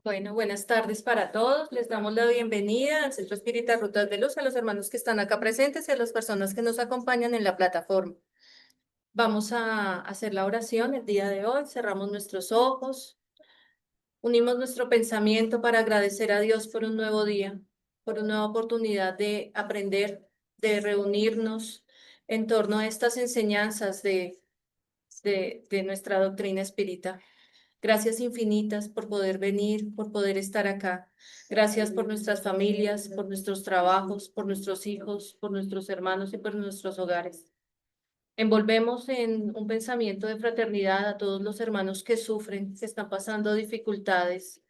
Bueno, buenas tardes para todos. Les damos la bienvenida al Centro Espírita Rutas de Luz, a los hermanos que están acá presentes y a las personas que nos acompañan en la plataforma. Vamos a hacer la oración el día de hoy. Cerramos nuestros ojos, unimos nuestro pensamiento para agradecer a Dios por un nuevo día, por una nueva oportunidad de aprender, de reunirnos en torno a estas enseñanzas de nuestra doctrina espírita. Gracias infinitas por poder venir, por poder estar acá. Gracias por nuestras familias, por nuestros trabajos, por nuestros hijos, por nuestros hermanos y por nuestros hogares. Envolvemos en un pensamiento de fraternidad a todos los hermanos que sufren, que están pasando dificultades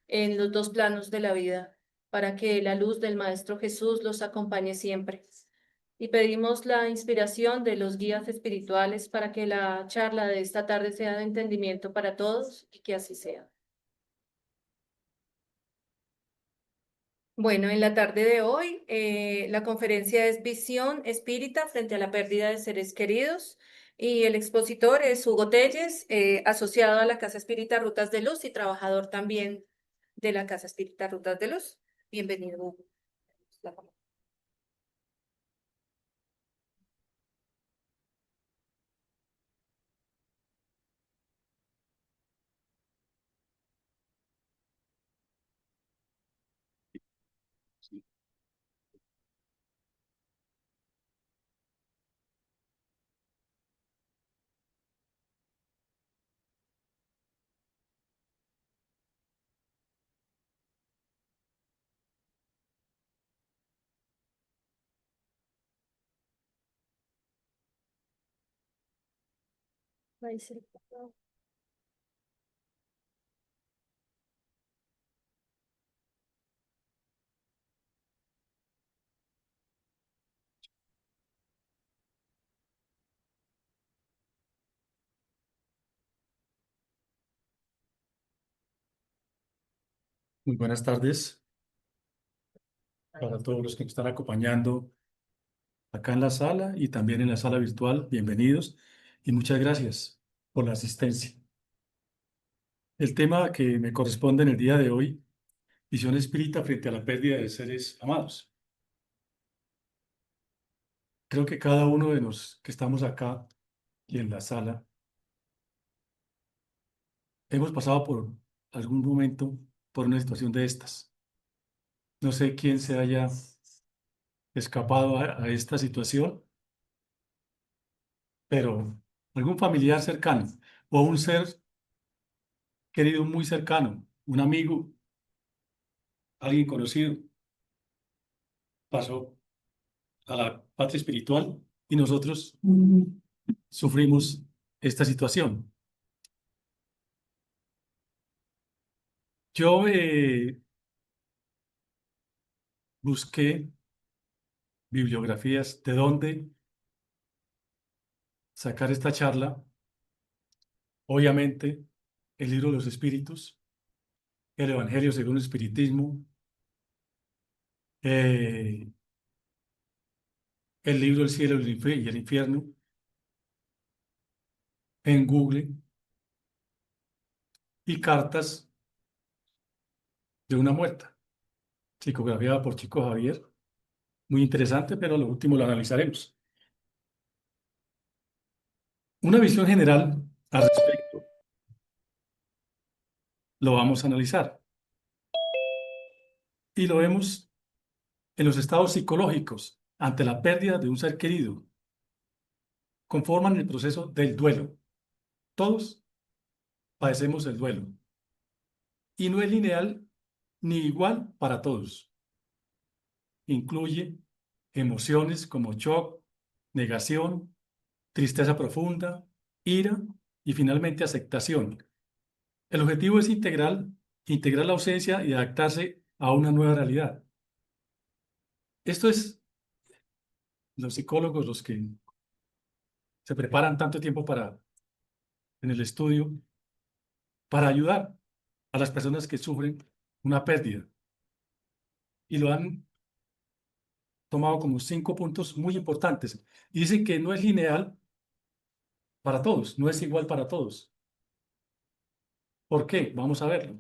en los dos planos de la vida, para que la luz del Maestro Jesús los acompañe siempre. Y pedimos la inspiración de los guías espirituales para que la charla de esta tarde sea de entendimiento para todos y que así sea. Bueno, en la tarde de hoy, la conferencia es Visión Espírita frente a la pérdida de seres queridos y el expositor es Hugo Telles, asociado a la Casa Espírita Rutas de Luz y trabajador también de la Casa Espírita Rutas de Luz. Bienvenido, Hugo. Muy buenas tardes para todos los que nos están acompañando acá en la sala y también en la sala virtual. Bienvenidos y muchas gracias por la asistencia. El tema que me corresponde en el día de hoy, visión espírita frente a la pérdida de seres amados. Creo que cada uno de los que estamos acá y en la sala hemos pasado por algún momento por una situación de estas. No sé quién se haya escapado a esta situación, pero algún familiar cercano o un ser querido muy cercano, un amigo, alguien conocido, pasó a la patria espiritual y nosotros sufrimos esta situación. Yo busqué bibliografías de dónde sacar esta charla. Obviamente, el libro de los espíritus, el Evangelio según el espiritismo, eh, el libro El cielo y el infierno, en Google, y cartas de una muerta, psicografiada por Chico Javier. Muy interesante, pero lo último lo analizaremos. Una visión general al respecto lo vamos a analizar y lo vemos en los estados psicológicos ante la pérdida de un ser querido. Conforman el proceso del duelo. Todos padecemos el duelo y no es lineal ni igual para todos. Incluye emociones como shock, negación, tristeza profunda, ira y finalmente aceptación. El objetivo es integrar la ausencia y adaptarse a una nueva realidad. Esto es los psicólogos los que se preparan tanto tiempo en el estudio para ayudar a las personas que sufren una pérdida. Y lo han tomado como 5 puntos muy importantes. Y dicen que no es lineal para todos, no es igual para todos. ¿Por qué? Vamos a verlo.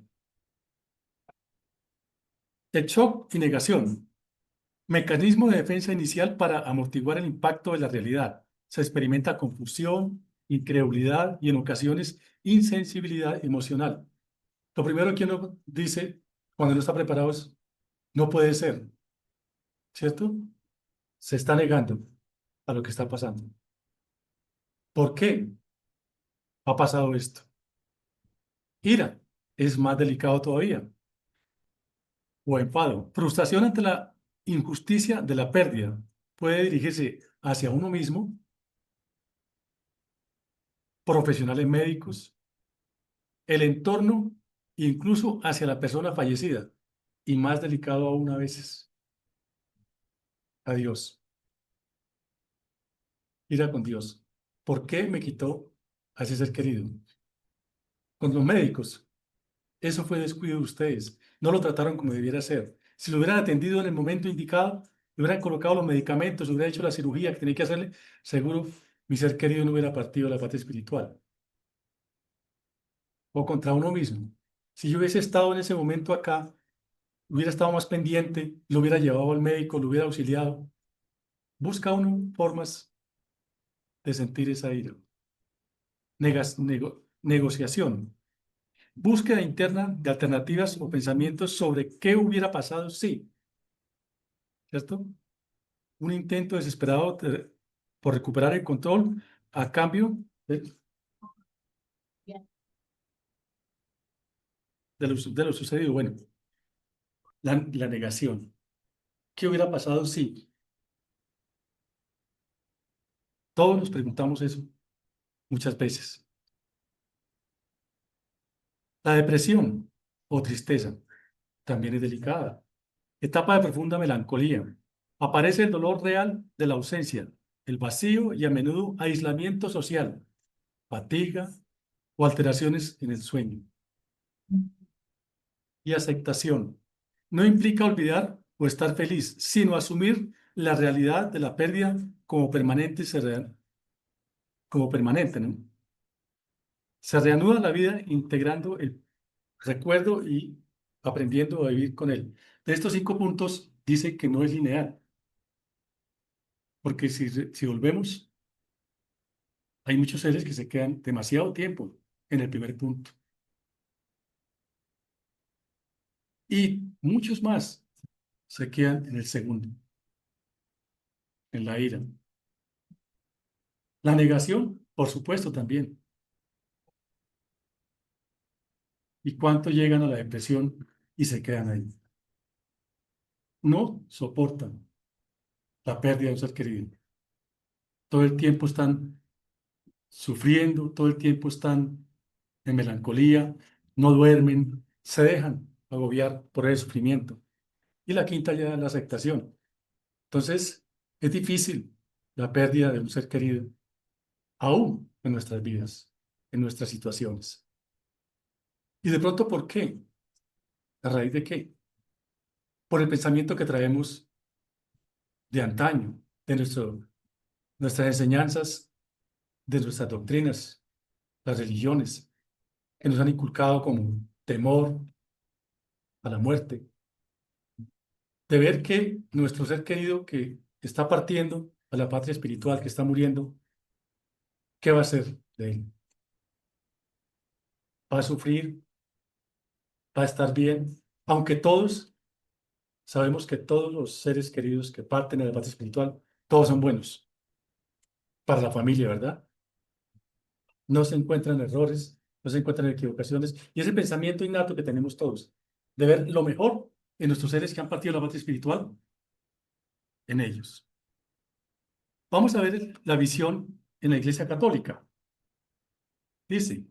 El shock y negación. Mecanismo de defensa inicial para amortiguar el impacto de la realidad. Se experimenta confusión, incredulidad y en ocasiones insensibilidad emocional. Lo primero que uno dice cuando no está preparado es, no puede ser, ¿cierto? Se está negando a lo que está pasando. ¿Por qué ha pasado esto? Ira es más delicado todavía. O enfado. Frustración ante la injusticia de la pérdida. Puede dirigirse hacia uno mismo, profesionales médicos, el entorno, incluso hacia la persona fallecida. Y más delicado aún a veces, a Dios. Ira con Dios. ¿Por qué me quitó a ese ser querido? Con los médicos. Eso fue descuido de ustedes. No lo trataron como debiera ser. Si lo hubieran atendido en el momento indicado, le hubieran colocado los medicamentos, le hubieran hecho la cirugía que tenía que hacerle, seguro mi ser querido no hubiera partido de la parte espiritual. O contra uno mismo. Si yo hubiese estado en ese momento acá, hubiera estado más pendiente, lo hubiera llevado al médico, lo hubiera auxiliado. Busca uno formas de sentir esa ira. Negociación. Búsqueda interna de alternativas o pensamientos sobre qué hubiera pasado si, ¿cierto? Un intento desesperado por recuperar el control a cambio de lo sucedido. Bueno, la negación. ¿Qué hubiera pasado si? Todos nos preguntamos eso muchas veces. La depresión o tristeza también es delicada. Etapa de profunda melancolía. Aparece el dolor real de la ausencia, el vacío y a menudo aislamiento social, fatiga o alteraciones en el sueño. Y aceptación. No implica olvidar o estar feliz, sino asumir la realidad de la pérdida como permanente, como permanente, ¿no? Se reanuda la vida integrando el recuerdo y aprendiendo a vivir con él. De estos 5 puntos dice que no es lineal, porque si volvemos, hay muchos seres que se quedan demasiado tiempo en el primer punto y muchos más se quedan en el segundo, en la ira. La negación, por supuesto, también. ¿Y cuánto llegan a la depresión y se quedan ahí? No soportan la pérdida de un ser querido. Todo el tiempo están sufriendo, todo el tiempo están en melancolía, no duermen, se dejan agobiar por el sufrimiento. Y la quinta ya es la aceptación. Entonces, es difícil la pérdida de un ser querido, aún en nuestras vidas, en nuestras situaciones. ¿Y de pronto por qué? ¿A raíz de qué? Por el pensamiento que traemos de antaño, de nuestras enseñanzas, de nuestras doctrinas, las religiones, que nos han inculcado como temor a la muerte, de ver que nuestro ser querido que está partiendo a la patria espiritual, que está muriendo, ¿qué va a hacer de él? ¿Va a sufrir? ¿Va a estar bien? Aunque todos sabemos que todos los seres queridos que parten a la patria espiritual, todos son buenos para la familia, ¿verdad? No se encuentran errores, no se encuentran equivocaciones. Y ese pensamiento innato que tenemos todos, de ver lo mejor en nuestros seres que han partido a la patria espiritual, en ellos. Vamos a ver la visión en la Iglesia Católica. Dice,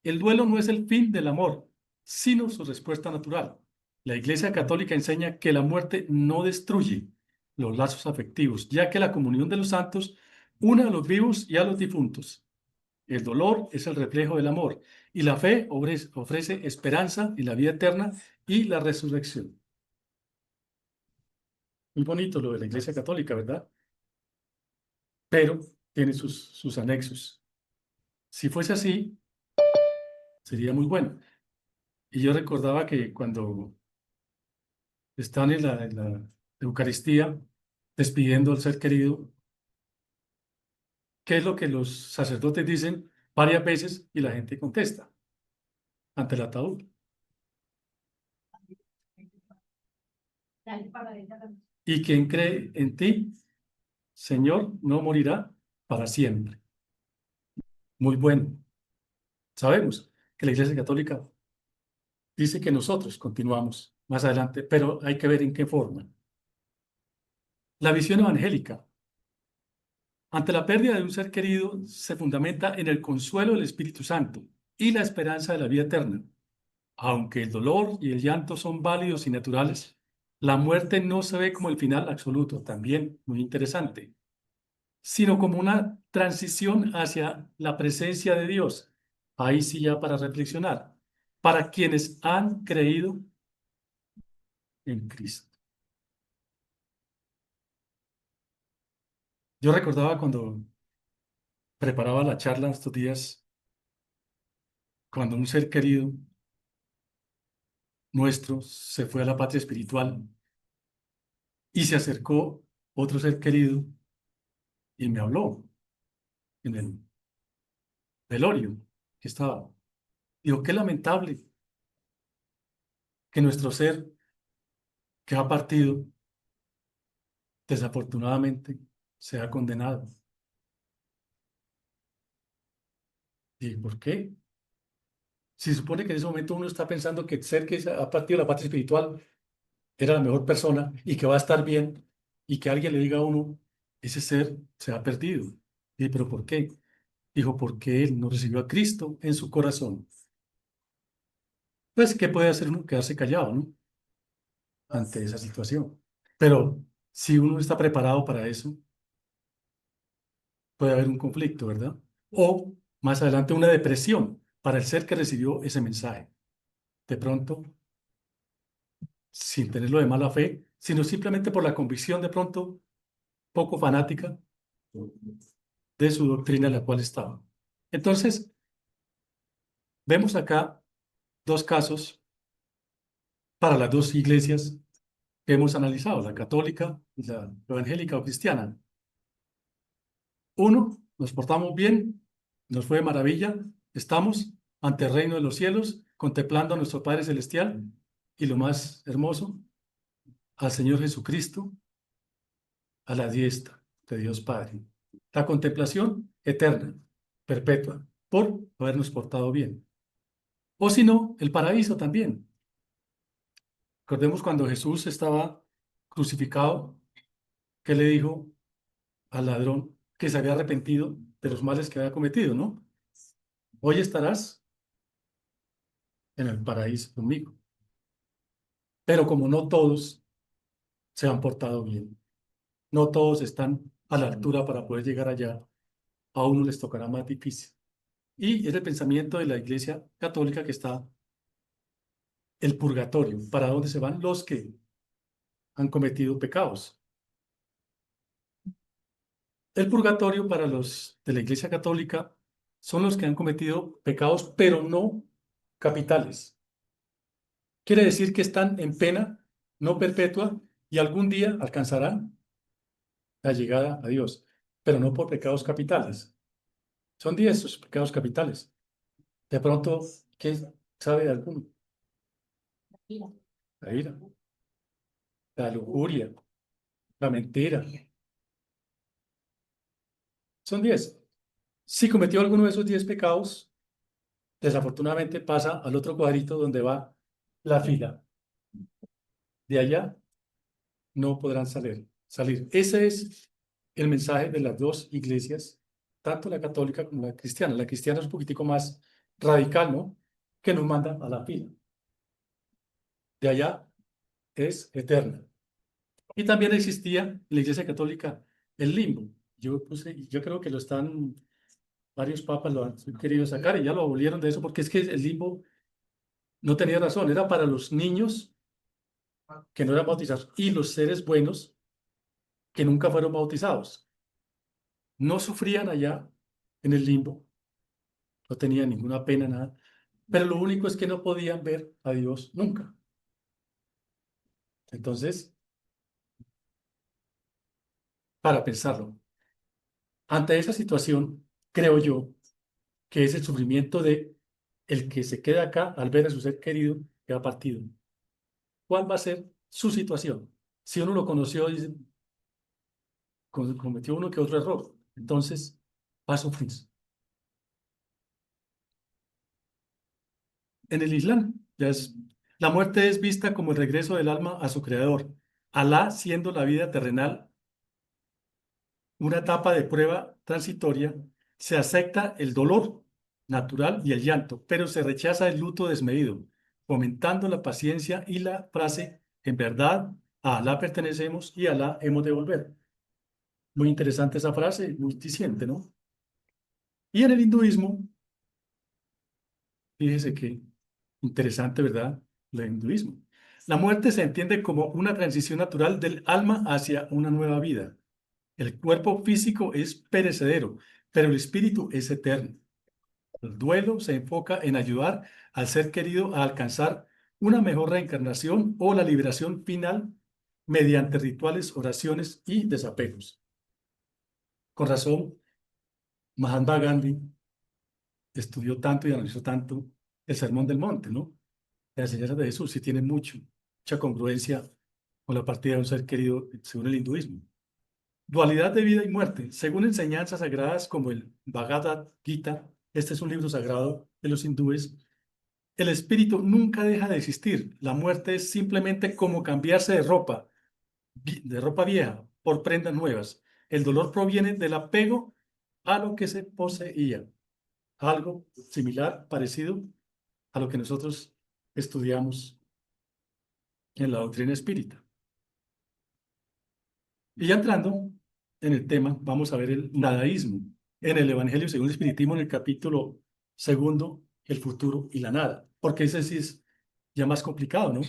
el duelo no es el fin del amor, sino su respuesta natural. La Iglesia Católica enseña que la muerte no destruye los lazos afectivos, ya que la comunión de los santos une a los vivos y a los difuntos. El dolor es el reflejo del amor y la fe ofrece esperanza y la vida eterna y la resurrección. Muy bonito lo de la Iglesia Católica, ¿verdad? Pero tiene sus anexos. Si fuese así, sería muy bueno. Y yo recordaba que cuando están en la Eucaristía despidiendo al ser querido, ¿qué es lo que los sacerdotes dicen varias veces y la gente contesta ante el ataúd? Y quien cree en ti, Señor, no morirá para siempre. Muy bueno. Sabemos que la Iglesia Católica dice que nosotros continuamos más adelante, pero hay que ver en qué forma. La visión evangélica ante la pérdida de un ser querido se fundamenta en el consuelo del Espíritu Santo y la esperanza de la vida eterna. Aunque el dolor y el llanto son válidos y naturales, la muerte no se ve como el final absoluto, también muy interesante, sino como una transición hacia la presencia de Dios. Ahí sí ya para reflexionar, para quienes han creído en Cristo. Yo recordaba cuando preparaba la charla estos días, cuando un ser querido nuestro se fue a la patria espiritual y se acercó otro ser querido y me habló en el velorio que estaba. Digo, qué lamentable que nuestro ser que ha partido, desafortunadamente, sea condenado. ¿Y por qué? Si supone que en ese momento uno está pensando que el ser que ha partido de la patria espiritual era la mejor persona y que va a estar bien, y que alguien le diga a uno, ese ser se ha perdido. Y pero ¿por qué? Dijo, porque él no recibió a Cristo en su corazón. Pues, ¿qué puede hacer uno? Quedarse callado, ¿no? Ante esa situación. Pero si uno está preparado para eso, puede haber un conflicto, ¿verdad? O más adelante una depresión para el ser que recibió ese mensaje. De pronto, sin tenerlo de mala fe, sino simplemente por la convicción de pronto poco fanática de su doctrina en la cual estaba. Entonces, vemos acá dos casos para las dos iglesias que hemos analizado, la católica y la evangélica o cristiana. Uno, nos portamos bien, nos fue de maravilla, estamos ante el reino de los cielos, contemplando a nuestro Padre Celestial y lo más hermoso, al Señor Jesucristo, a la diestra de Dios Padre. La contemplación eterna, perpetua, por habernos portado bien. O si no, el paraíso también. Recordemos cuando Jesús estaba crucificado, que le dijo al ladrón que se había arrepentido de los males que había cometido, ¿no? Hoy estarás en el paraíso conmigo. Pero como no todos se han portado bien, no todos están a la altura para poder llegar allá, a uno les tocará más difícil. Y es el pensamiento de la Iglesia Católica que está el purgatorio, para dónde se van los que han cometido pecados. El purgatorio para los de la Iglesia Católica son los que han cometido pecados, pero no capitales. Quiere decir que están en pena no perpetua y algún día alcanzarán la llegada a Dios, pero no por pecados capitales. Son 10 esos pecados capitales. De pronto, ¿quién sabe de alguno? La ira, la lujuria, la mentira. Son 10. Si cometió alguno de esos 10 pecados, desafortunadamente pasa al otro cuadrito donde va la fila. De allá no podrán salir. Ese es el mensaje de las dos iglesias, tanto la católica como la cristiana. La cristiana es un poquitico más radical, ¿no? Que nos manda a la fila. De allá es eterna. Y también existía en la iglesia católica el limbo. Yo creo que lo están, varios papas lo han querido sacar y ya lo abolieron de eso, porque es que el limbo no tenía razón, era para los niños que no eran bautizados y los seres buenos que nunca fueron bautizados. No sufrían allá en el limbo, no tenían ninguna pena, nada, pero lo único es que no podían ver a Dios nunca. Entonces, para pensarlo, ante esa situación, creo yo que es el sufrimiento de el que se queda acá al ver a su ser querido que ha partido. ¿Cuál va a ser su situación? Si uno lo conoció, dice, cometió uno que otro error, entonces va a sufrir. En el Islam, la muerte es vista como el regreso del alma a su creador, Alá siendo la vida terrenal una etapa de prueba transitoria, se acepta el dolor natural y el llanto, pero se rechaza el luto desmedido, fomentando la paciencia y la frase, en verdad, a Alá pertenecemos y a Alá hemos de volver. Muy interesante esa frase, muy diciente, ¿no? Y en el hinduismo, fíjese que interesante, ¿verdad? El hinduismo. La muerte se entiende como una transición natural del alma hacia una nueva vida. El cuerpo físico es perecedero, pero el espíritu es eterno. El duelo se enfoca en ayudar al ser querido a alcanzar una mejor reencarnación o la liberación final mediante rituales, oraciones y desapegos. Con razón, Mahatma Gandhi estudió tanto y analizó tanto el Sermón del Monte, ¿no? Las enseñanzas de Jesús sí tienen mucha congruencia con la partida de un ser querido según el hinduismo. Dualidad de vida y muerte. Según enseñanzas sagradas como el Bhagavad Gita, este es un libro sagrado de los hindúes, el espíritu nunca deja de existir. La muerte es simplemente como cambiarse de ropa vieja por prendas nuevas. El dolor proviene del apego a lo que se poseía. Algo similar, parecido a lo que nosotros estudiamos en la doctrina espírita. Y ya entrando en el tema, vamos a ver el nadaísmo en el Evangelio según el Espiritismo, en el capítulo segundo, el futuro y la nada, porque ese sí es ya más complicado, ¿no?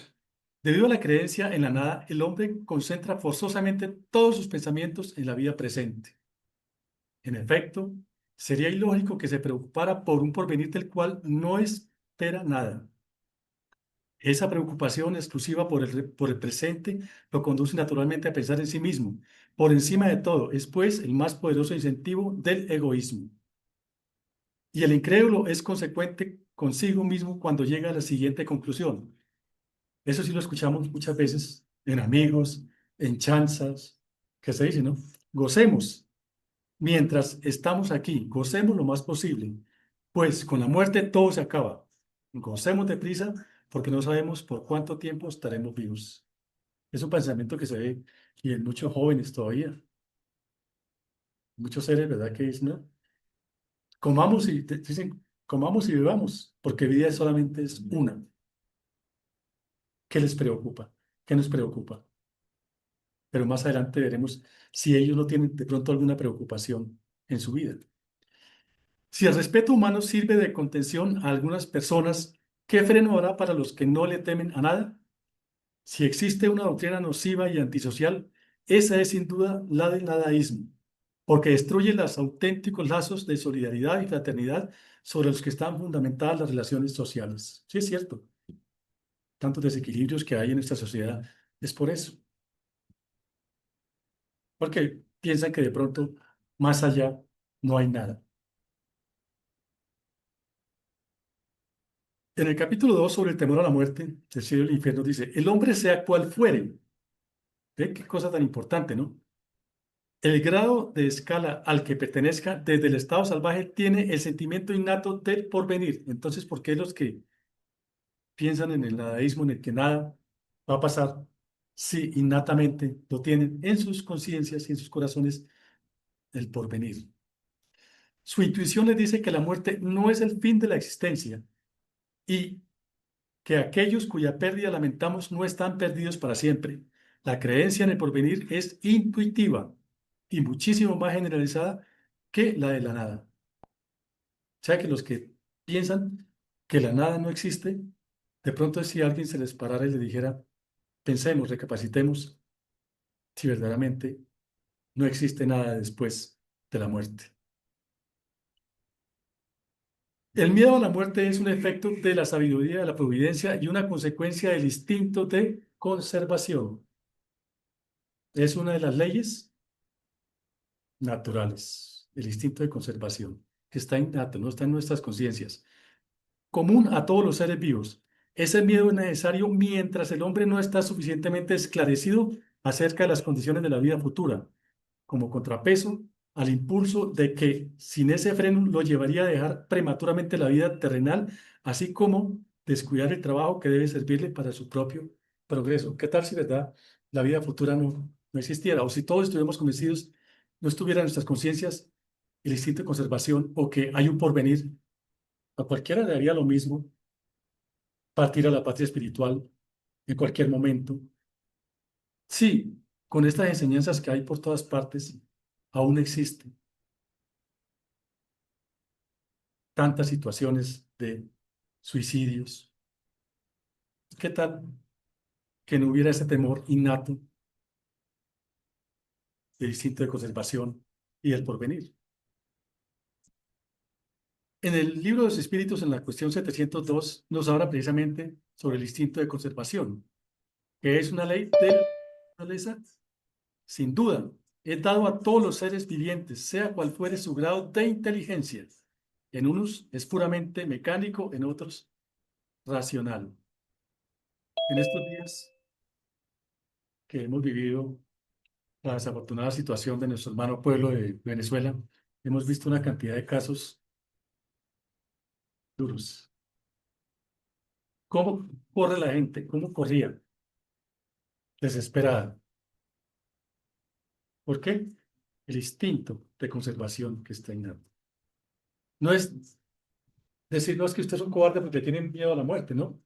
Debido a la creencia en la nada, el hombre concentra forzosamente todos sus pensamientos en la vida presente. En efecto, sería ilógico que se preocupara por un porvenir del cual no espera nada. Esa preocupación exclusiva por el presente lo conduce naturalmente a pensar en sí mismo. Por encima de todo, es pues el más poderoso incentivo del egoísmo. Y el incrédulo es consecuente consigo mismo cuando llega a la siguiente conclusión. Eso sí lo escuchamos muchas veces en amigos, en chanzas, que se dice, ¿no? Gocemos mientras estamos aquí, gocemos lo más posible, pues con la muerte todo se acaba. Gocemos deprisa porque no sabemos por cuánto tiempo estaremos vivos. Es un pensamiento que se ve y en muchos jóvenes todavía, muchos seres, ¿verdad? Que dicen, ¿no? Comamos y dicen, comamos y bebamos, porque vida solamente es una. ¿Qué les preocupa? ¿Qué nos preocupa? Pero más adelante veremos si ellos no tienen de pronto alguna preocupación en su vida. Si el respeto humano sirve de contención a algunas personas, ¿qué freno habrá para los que no le temen a nada? Si existe una doctrina nociva y antisocial, esa es sin duda la del nadaísmo, porque destruye los auténticos lazos de solidaridad y fraternidad sobre los que están fundamentadas las relaciones sociales. Sí, es cierto. Tantos desequilibrios que hay en esta sociedad es por eso, porque piensan que de pronto más allá no hay nada. En el capítulo 2 sobre el temor a la muerte, el cielo y el infierno dice, el hombre sea cual fuere. ¿Ve qué cosa tan importante, no? El grado de escala al que pertenezca desde el estado salvaje tiene el sentimiento innato del porvenir. Entonces, ¿por qué los que piensan en el nadaísmo, en el que nada va a pasar, si innatamente lo tienen en sus conciencias y en sus corazones el porvenir? Su intuición les dice que la muerte no es el fin de la existencia y que aquellos cuya pérdida lamentamos no están perdidos para siempre. La creencia en el porvenir es intuitiva y muchísimo más generalizada que la de la nada. O sea que los que piensan que la nada no existe, de pronto si alguien se les parara y le dijera, pensemos, recapacitemos si verdaderamente no existe nada después de la muerte. El miedo a la muerte es un efecto de la sabiduría de la providencia y una consecuencia del instinto de conservación. Es una de las leyes naturales, el instinto de conservación, que está innato, no está en nuestras conciencias, común a todos los seres vivos. Ese miedo es necesario mientras el hombre no está suficientemente esclarecido acerca de las condiciones de la vida futura, como contrapeso al impulso de que sin ese freno lo llevaría a dejar prematuramente la vida terrenal, así como descuidar el trabajo que debe servirle para su propio progreso. ¿Qué tal si, verdad, la vida futura no existiera? O si todos estuviéramos convencidos, no estuviera en nuestras conciencias el instinto de conservación o que hay un porvenir, a cualquiera le daría lo mismo partir a la patria espiritual en cualquier momento. Sí, con estas enseñanzas que hay por todas partes, aún existen tantas situaciones de suicidios. ¿Qué tal que no hubiera ese temor innato del instinto de conservación y del porvenir? En el libro de los Espíritus, en la cuestión 702, nos habla precisamente sobre el instinto de conservación, que es una ley de la naturaleza, sin duda, es dado a todos los seres vivientes, sea cual fuere su grado de inteligencia. En unos es puramente mecánico, en otros racional. En estos días que hemos vivido la desafortunada situación de nuestro hermano pueblo de Venezuela, hemos visto una cantidad de casos duros. ¿Cómo corre la gente? ¿Cómo corría? Desesperada. ¿Por qué? El instinto de conservación que está innato. No es decir, no es que usted es un cobarde porque tiene miedo a la muerte, ¿no?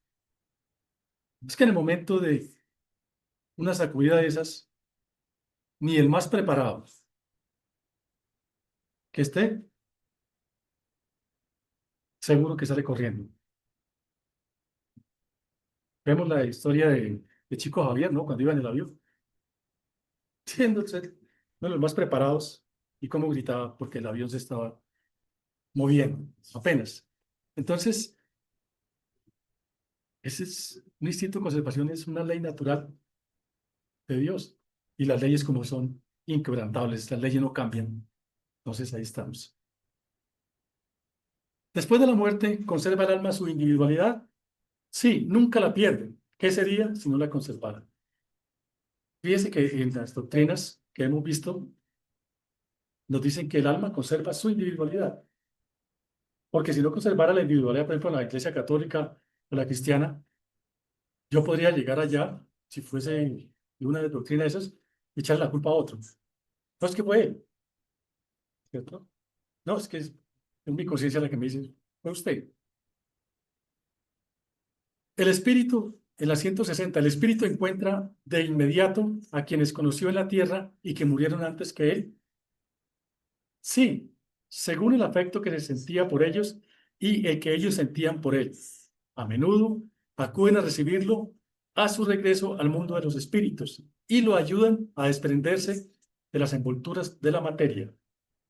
Es que en el momento de una sacudida de esas, ni el más preparado que esté, seguro que sale corriendo. Vemos la historia de Chico Javier, ¿no? Cuando iba en el avión, siendo ser uno de los más preparados y cómo gritaba porque el avión se estaba moviendo, apenas. Entonces, ese es un instinto de conservación, es una ley natural de Dios. Y las leyes como son inquebrantables, las leyes no cambian. Entonces, ahí estamos. Después de la muerte, ¿conserva el alma su individualidad? Sí, nunca la pierde. ¿Qué sería si no la conservara? Fíjese que en las doctrinas que hemos visto, nos dicen que el alma conserva su individualidad. Porque si no conservara la individualidad, por ejemplo, en la Iglesia Católica o la cristiana, yo podría llegar allá, si fuese de una doctrina de esas, y echarle la culpa a otro. No es que fue él, ¿cierto? No, es mi conciencia la que me dice, fue usted. El espíritu, en la 160, el espíritu encuentra de inmediato a quienes conoció en la tierra y que murieron antes que él. Sí, según el afecto que se sentía por ellos y el que ellos sentían por él. A menudo acuden a recibirlo a su regreso al mundo de los espíritus y lo ayudan a desprenderse de las envolturas de la materia.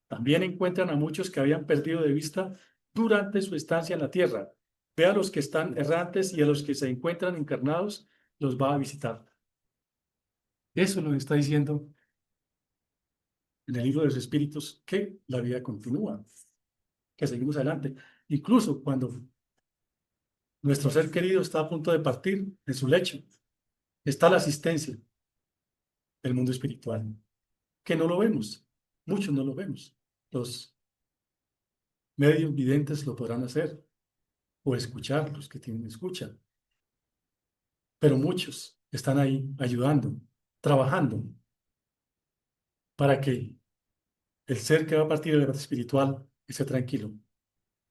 También encuentran a muchos que habían perdido de vista durante su estancia en la tierra. Ve a los que están errantes y a los que se encuentran encarnados, los va a visitar. Eso lo está diciendo en el libro de los espíritus, que la vida continúa, que seguimos adelante. Incluso cuando nuestro ser querido está a punto de partir en su lecho, está la asistencia del mundo espiritual, que no lo vemos, muchos no lo vemos. Los medios videntes lo podrán hacer o escuchar, los que tienen escucha, pero muchos están ahí ayudando, trabajando para que el ser que va a partir de la vida espiritual esté tranquilo.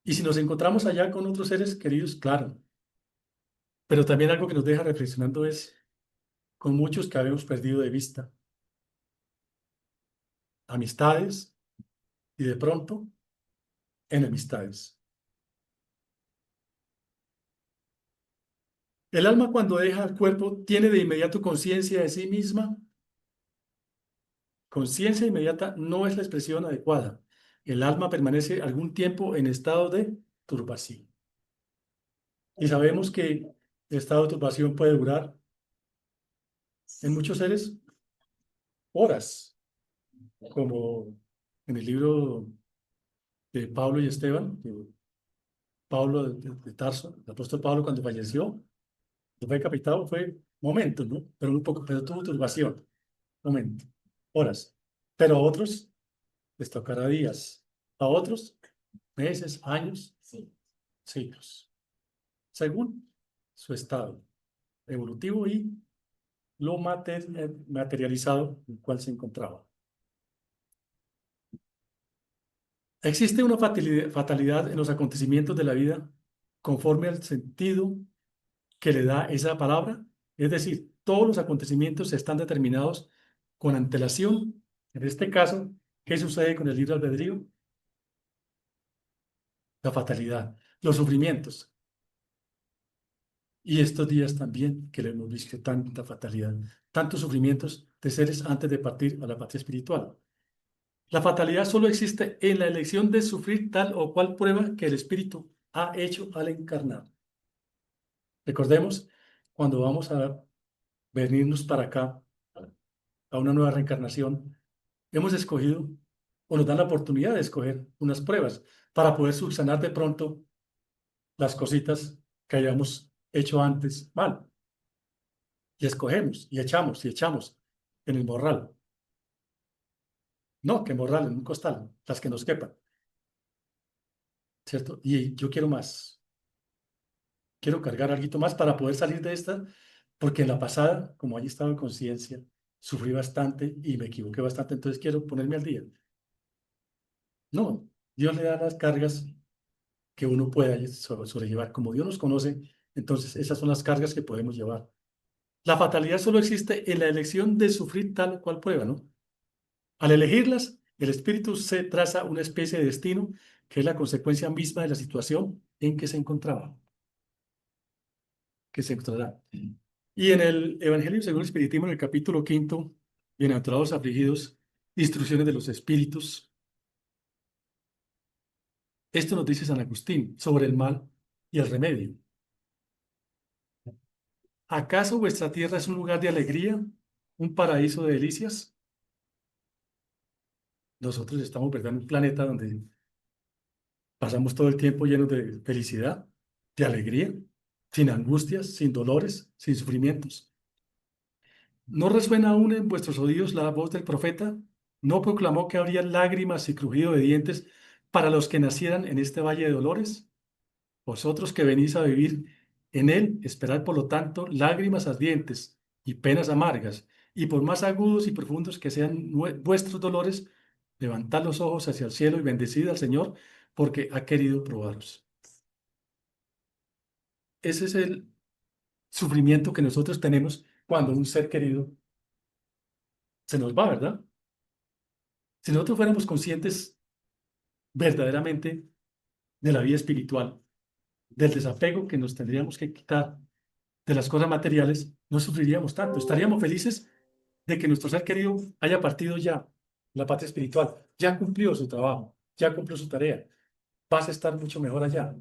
Y si nos encontramos allá con otros seres queridos, claro, pero también algo que nos deja reflexionando es con muchos que habíamos perdido de vista, amistades y de pronto enemistades. El alma cuando deja el cuerpo tiene de inmediato conciencia de sí misma. Conciencia inmediata no es la expresión adecuada. El alma permanece algún tiempo en estado de turbación. Y sabemos que el estado de turbación puede durar En muchos seres, horas, como en el libro de Pablo y Esteban, de Pablo de Tarso, el apóstol Pablo cuando falleció, fue decapitado, fue momentos, ¿no? Pero un poco, pero tuvo turbación, momento, horas. Pero a otros les tocará días, a otros meses, años, siglos, según su estado evolutivo y lo materializado en el cual se encontraba. Existe una fatalidad en los acontecimientos de la vida conforme al sentido que le da esa palabra. Es decir, todos los acontecimientos están determinados con antelación. En este caso, ¿qué sucede con el libre albedrío? La fatalidad, los sufrimientos. Y estos días también que le hemos visto tanta fatalidad, tantos sufrimientos de seres antes de partir a la patria espiritual. La fatalidad solo existe en la elección de sufrir tal o cual prueba que el espíritu ha hecho al encarnar. Recordemos, cuando vamos a venirnos para acá, a una nueva reencarnación, hemos escogido o nos dan la oportunidad de escoger unas pruebas para poder subsanar de pronto las cositas que hayamos hecho antes mal. Y escogemos, y echamos en el morral. No, que morral, en un costal, las que nos quepan, ¿cierto? Y yo quiero más. Quiero cargar algo más para poder salir de esta, porque en la pasada, como haya estado en conciencia, sufrí bastante y me equivoqué bastante, entonces quiero ponerme al día. No, Dios le da las cargas que uno pueda sobrellevar. Como Dios nos conoce, entonces esas son las cargas que podemos llevar. La fatalidad solo existe en la elección de sufrir tal o cual prueba, ¿no? Al elegirlas, el espíritu se traza una especie de destino que es la consecuencia misma de la situación en que se encontraba, que se encontrará. Y en el Evangelio según el Espiritismo, en el capítulo 5, Bienaventurados afligidos, instrucciones de los espíritus, esto nos dice San Agustín sobre el mal y el remedio. ¿Acaso vuestra tierra es un lugar de alegría, un paraíso de delicias? Nosotros estamos, ¿verdad?, en un planeta donde pasamos todo el tiempo llenos de felicidad, de alegría, sin angustias, sin dolores, sin sufrimientos. ¿No resuena aún en vuestros oídos la voz del profeta? ¿No proclamó que habría lágrimas y crujido de dientes para los que nacieran en este valle de dolores? Vosotros que venís a vivir en él, esperad por lo tanto lágrimas ardientes y penas amargas, y por más agudos y profundos que sean vuestros dolores, levantad los ojos hacia el cielo y bendecid al Señor, porque ha querido probaros. Ese es el sufrimiento que nosotros tenemos cuando un ser querido se nos va, ¿verdad? Si nosotros fuéramos conscientes verdaderamente de la vida espiritual, del desapego que nos tendríamos que quitar de las cosas materiales, no sufriríamos tanto. Estaríamos felices de que nuestro ser querido haya partido ya, la patria espiritual, ya cumplió su trabajo, ya cumplió su tarea, vas a estar mucho mejor allá.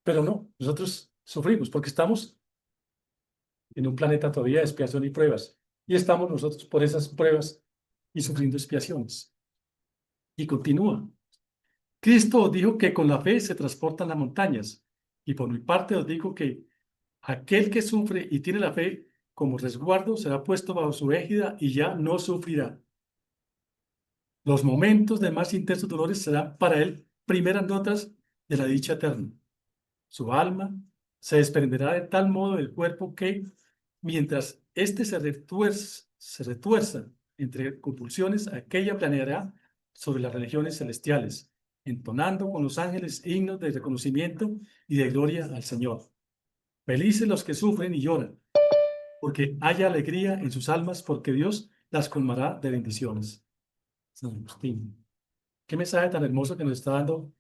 Pero no, nosotros sufrimos porque estamos en un planeta todavía de expiación y pruebas, y estamos nosotros por esas pruebas y sufriendo expiaciones. Y continúa. Cristo os dijo que con la fe se transportan las montañas, y por mi parte os digo que aquel que sufre y tiene la fe como resguardo será puesto bajo su égida y ya no sufrirá. Los momentos de más intensos dolores serán para él primeras notas de la dicha eterna. Su alma se desprenderá de tal modo del cuerpo que, mientras éste se retuerza entre compulsiones, aquella planeará sobre las religiones celestiales, entonando con los ángeles himnos de reconocimiento y de gloria al Señor. Felices los que sufren y lloran, porque haya alegría en sus almas, porque Dios las colmará de bendiciones. San Agustín. Qué mensaje tan hermoso que nos está dando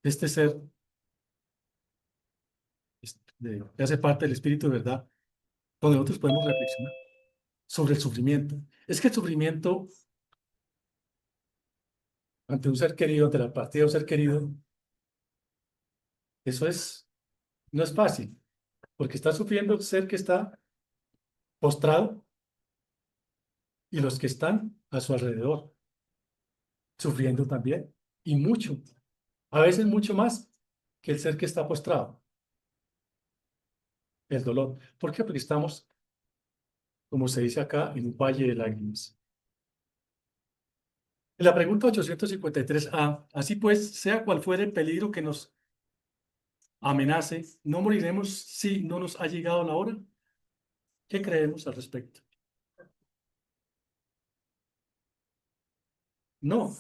este ser que hace parte del Espíritu de verdad, donde nosotros podemos reflexionar sobre el sufrimiento. Es que el sufrimiento ante un ser querido, ante la partida de un ser querido, eso no es fácil, porque está sufriendo el ser que está postrado y los que están a su alrededor, sufriendo también, y mucho, a veces mucho más que el ser que está postrado, el dolor. ¿Por qué? Porque estamos, como se dice acá, en un valle de lágrimas. En la pregunta 853A, así pues, sea cual fuere el peligro que nos amenace, ¿no moriremos si no nos ha llegado la hora? ¿Qué creemos al respecto? No,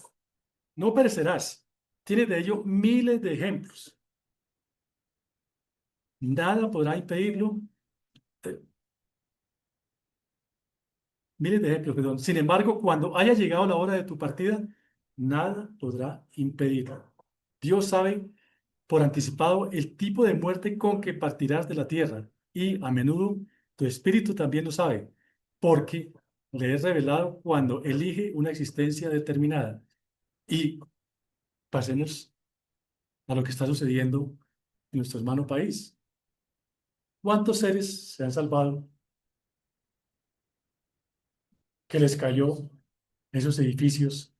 no perecerás. Tiene de ello miles de ejemplos. Nada podrá impedirlo. eh, Miles de ejemplos, perdón. Sin embargo, cuando haya llegado la hora de tu partida, nada podrá impedirlo. Dios sabe por anticipado el tipo de muerte con que partirás de la tierra y a menudo tu espíritu también lo sabe, porque le es revelado cuando elige una existencia determinada. Y pasemos a lo que está sucediendo en nuestro hermano país. ¿Cuántos seres se han salvado que les cayó esos edificios?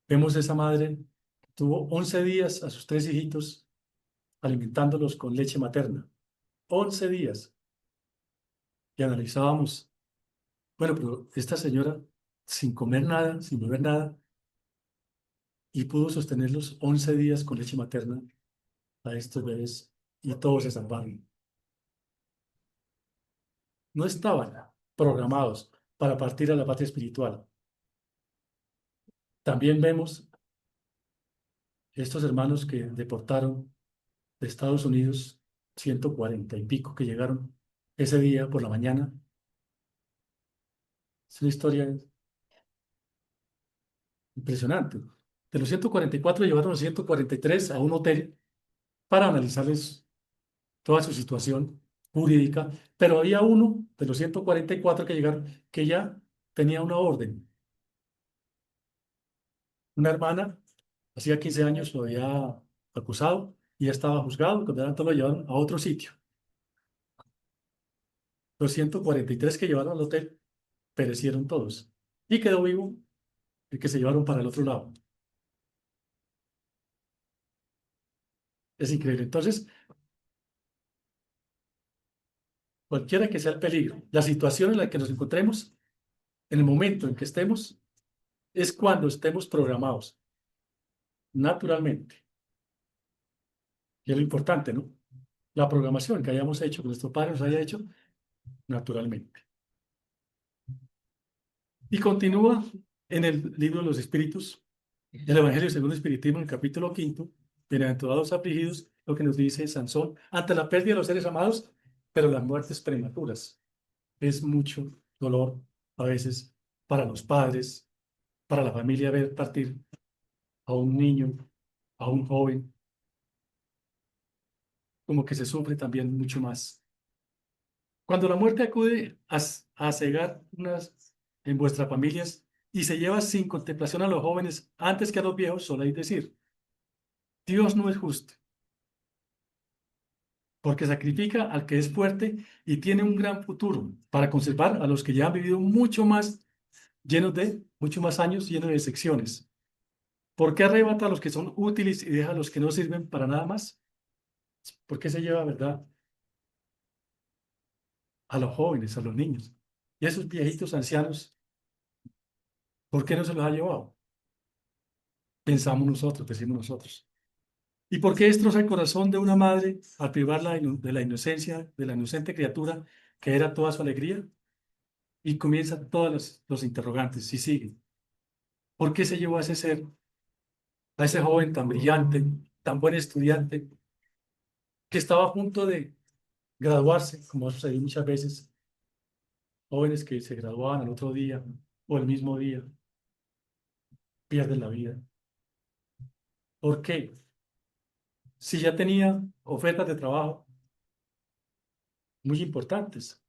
Vemos esa madre que tuvo 11 días a sus 3 hijitos alimentándolos con leche materna. 11 días. Y analizábamos, bueno, pero esta señora sin comer nada, sin beber nada, y pudo sostenerlos 11 días con leche materna a estos bebés y todos se salvaron. No estaban programados para partir a la patria espiritual. También vemos estos hermanos que deportaron de Estados Unidos, 140 y pico que llegaron ese día por la mañana. Es una historia impresionante. De los 144 llevaron a 143 a un hotel para analizarles toda su situación jurídica, pero había uno de los 144 que llegaron que ya tenía una orden. Una hermana, hacía 15 años lo había acusado y ya estaba juzgado, condenado, lo llevaron a otro sitio. Los 143 que llevaron al hotel perecieron todos y quedó vivo el que se llevaron para el otro lado. Es increíble. Entonces, cualquiera que sea el peligro, la situación en la que nos encontremos, en el momento en que estemos, es cuando estemos programados, naturalmente. Y es lo importante, ¿no? La programación que hayamos hecho, que nuestro Padre nos haya hecho, naturalmente. Y continúa en el libro de los Espíritus, el Evangelio según el Espiritismo, en el capítulo 5, bienaventurados afligidos, lo que nos dice Sansón, ante la pérdida de los seres amados, pero las muertes prematuras. Es mucho dolor a veces para los padres, para la familia ver partir a un niño, a un joven, como que se sufre también mucho más. Cuando la muerte acude a cegar unas en vuestras familias y se lleva sin contemplación a los jóvenes antes que a los viejos, soléis decir, Dios no es justo, porque sacrifica al que es fuerte y tiene un gran futuro para conservar a los que ya han vivido mucho más, mucho más años, llenos de secciones. ¿Por qué arrebata a los que son útiles y deja a los que no sirven para nada más? ¿Por qué se lleva, verdad, a los jóvenes, a los niños? Y a esos viejitos ancianos, ¿por qué no se los ha llevado? Pensamos nosotros, decimos nosotros. ¿Y por qué destroza el corazón de una madre al privarla de la inocencia, de la inocente criatura que era toda su alegría? Y comienzan todos los interrogantes y siguen. ¿Por qué se llevó a ese ser, a ese joven tan brillante, tan buen estudiante, que estaba a punto de graduarse, como ha sucedido muchas veces, jóvenes que se graduaban al otro día o el mismo día, pierden la vida? ¿Por qué? Si ya tenía ofertas de trabajo muy importantes,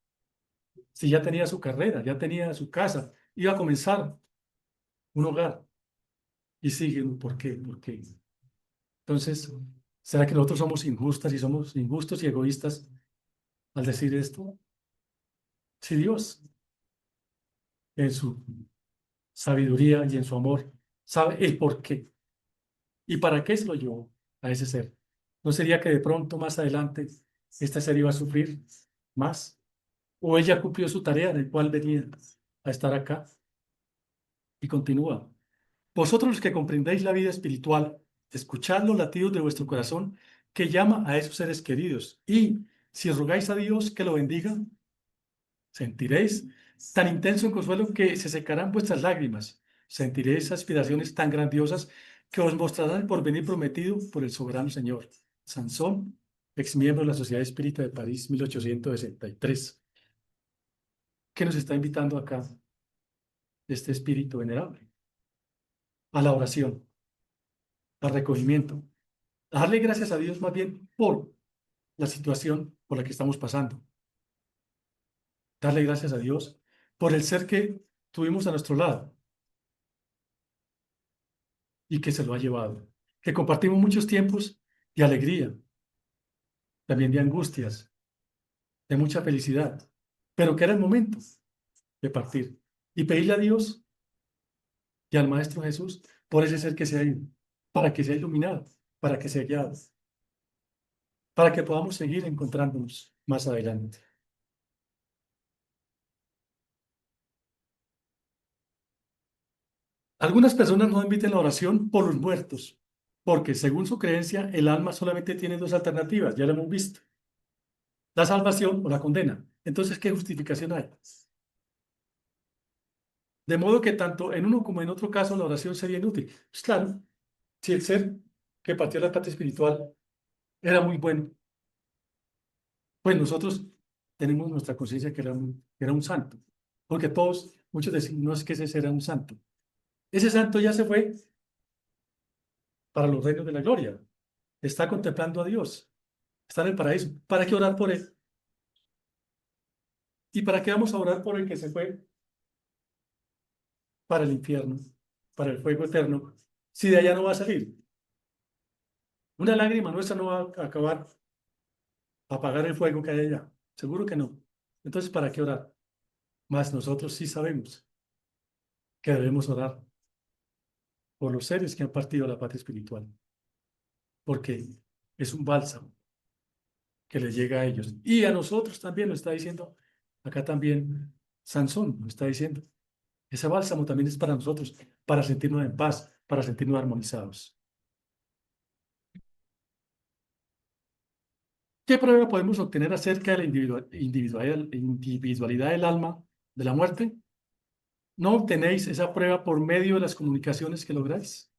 si ya tenía su carrera, ya tenía su casa, iba a comenzar un hogar y siguen, ¿por qué? ¿Por qué? Entonces, ¿será que nosotros somos injustas y somos injustos y egoístas al decir esto? Si Dios, en su sabiduría y en su amor, sabe el por qué y para qué se lo llevó a ese ser, ¿no sería que de pronto más adelante este ser iba a sufrir más? ¿O ella cumplió su tarea en el cual venía a estar acá? Y continúa. Vosotros los que comprendéis la vida espiritual, escuchad los latidos de vuestro corazón que llama a esos seres queridos. Y si rogáis a Dios que lo bendiga, sentiréis tan intenso consuelo que se secarán vuestras lágrimas. Sentiréis aspiraciones tan grandiosas que os mostrarán el porvenir prometido por el soberano Señor. Sansón, ex miembro de la Sociedad Espírita de París, 1863. ¿Qué nos está invitando acá este espíritu venerable? A la oración, al recogimiento, a darle gracias a Dios más bien por la situación por la que estamos pasando. Darle gracias a Dios por el ser que tuvimos a nuestro lado y que se lo ha llevado. Que compartimos muchos tiempos de alegría, también de angustias, de mucha felicidad, pero que era el momento de partir y pedirle a Dios y al Maestro Jesús por ese ser que se ha ido, para que sea iluminado, para que sea guiado, para que podamos seguir encontrándonos más adelante. Algunas personas no admiten la oración por los muertos, porque según su creencia, el alma solamente tiene dos alternativas, ya lo hemos visto, la salvación o la condena. Entonces, ¿qué justificación hay? De modo que tanto en uno como en otro caso la oración sería inútil. Pues claro, si el ser que partió la parte espiritual era muy bueno, pues nosotros tenemos nuestra conciencia que era un santo, porque todos, muchos decimos, no es que ese era un santo. Ese santo ya se fue para los reinos de la gloria, está contemplando a Dios, está en el paraíso. ¿Para qué orar por él? ¿Y para qué vamos a orar por el que se fue para el infierno, para el fuego eterno, si de allá no va a salir? Una lágrima nuestra no va a acabar a apagar el fuego que hay allá. Seguro que no. Entonces, ¿para qué orar? Más nosotros sí sabemos que debemos orar por los seres que han partido a la patria espiritual, porque es un bálsamo que les llega a ellos. Y a nosotros también lo está diciendo, acá también Sansón lo está diciendo. Ese bálsamo también es para nosotros, para sentirnos en paz, para sentirnos armonizados. ¿Qué prueba podemos obtener acerca de la individualidad del alma de la muerte? ¿No obtenéis esa prueba por medio de las comunicaciones que lográis?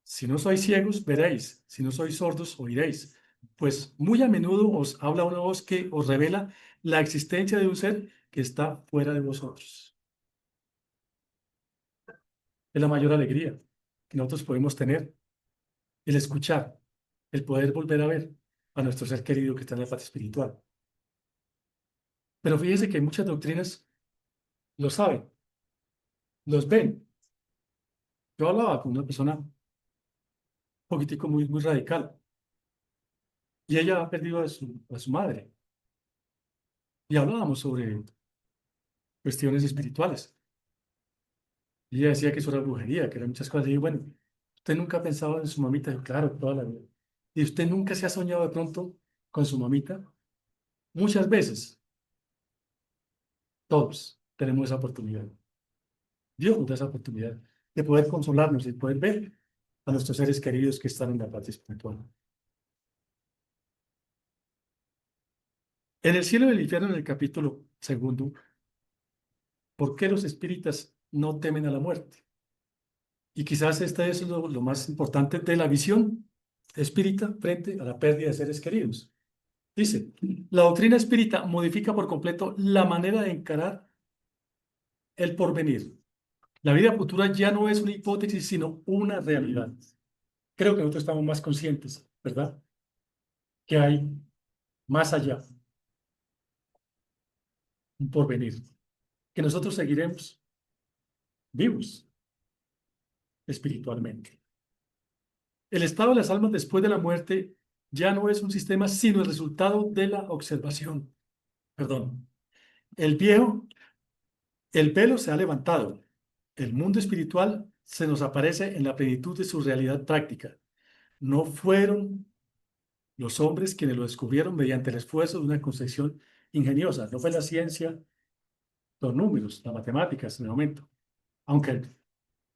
Si no sois ciegos, veréis. Si no sois sordos, oiréis. Pues muy a menudo os habla una voz que os revela la existencia de un ser que está fuera de vosotros. Es la mayor alegría que nosotros podemos tener, el escuchar, el poder volver a ver a nuestro ser querido que está en la parte espiritual. Pero fíjese que muchas doctrinas lo saben, los ven. Yo hablaba con una persona un poquitico muy radical y ella ha perdido a su madre y hablábamos sobre cuestiones espirituales. Y ella decía que eso era brujería, que eran muchas cosas. Y yo, bueno, ¿usted nunca ha pensado en su mamita? Yo, claro, toda la vida. ¿Y usted nunca se ha soñado de pronto con su mamita? Muchas veces, todos tenemos esa oportunidad. Dios nos da esa oportunidad de poder consolarnos y poder ver a nuestros seres queridos que están en la parte espiritual. En el cielo y el infierno, en el capítulo segundo, ¿por qué los espíritas no temen a la muerte? Y quizás este es lo más importante de la visión espírita frente a la pérdida de seres queridos. Dice, la doctrina espírita modifica por completo la manera de encarar el porvenir. La vida futura ya no es una hipótesis, sino una realidad. Creo que nosotros estamos más conscientes, ¿verdad? Que hay más allá, un porvenir, que nosotros seguiremos vivos espiritualmente. El estado de las almas después de la muerte ya no es un sistema, sino el resultado de la observación. perdón, el viejo, el velo se ha levantado. El mundo espiritual se nos aparece en la plenitud de su realidad práctica. No fueron los hombres quienes lo descubrieron mediante el esfuerzo de una concepción ingeniosa. No fue la ciencia, los números, las matemáticas en el momento. Aunque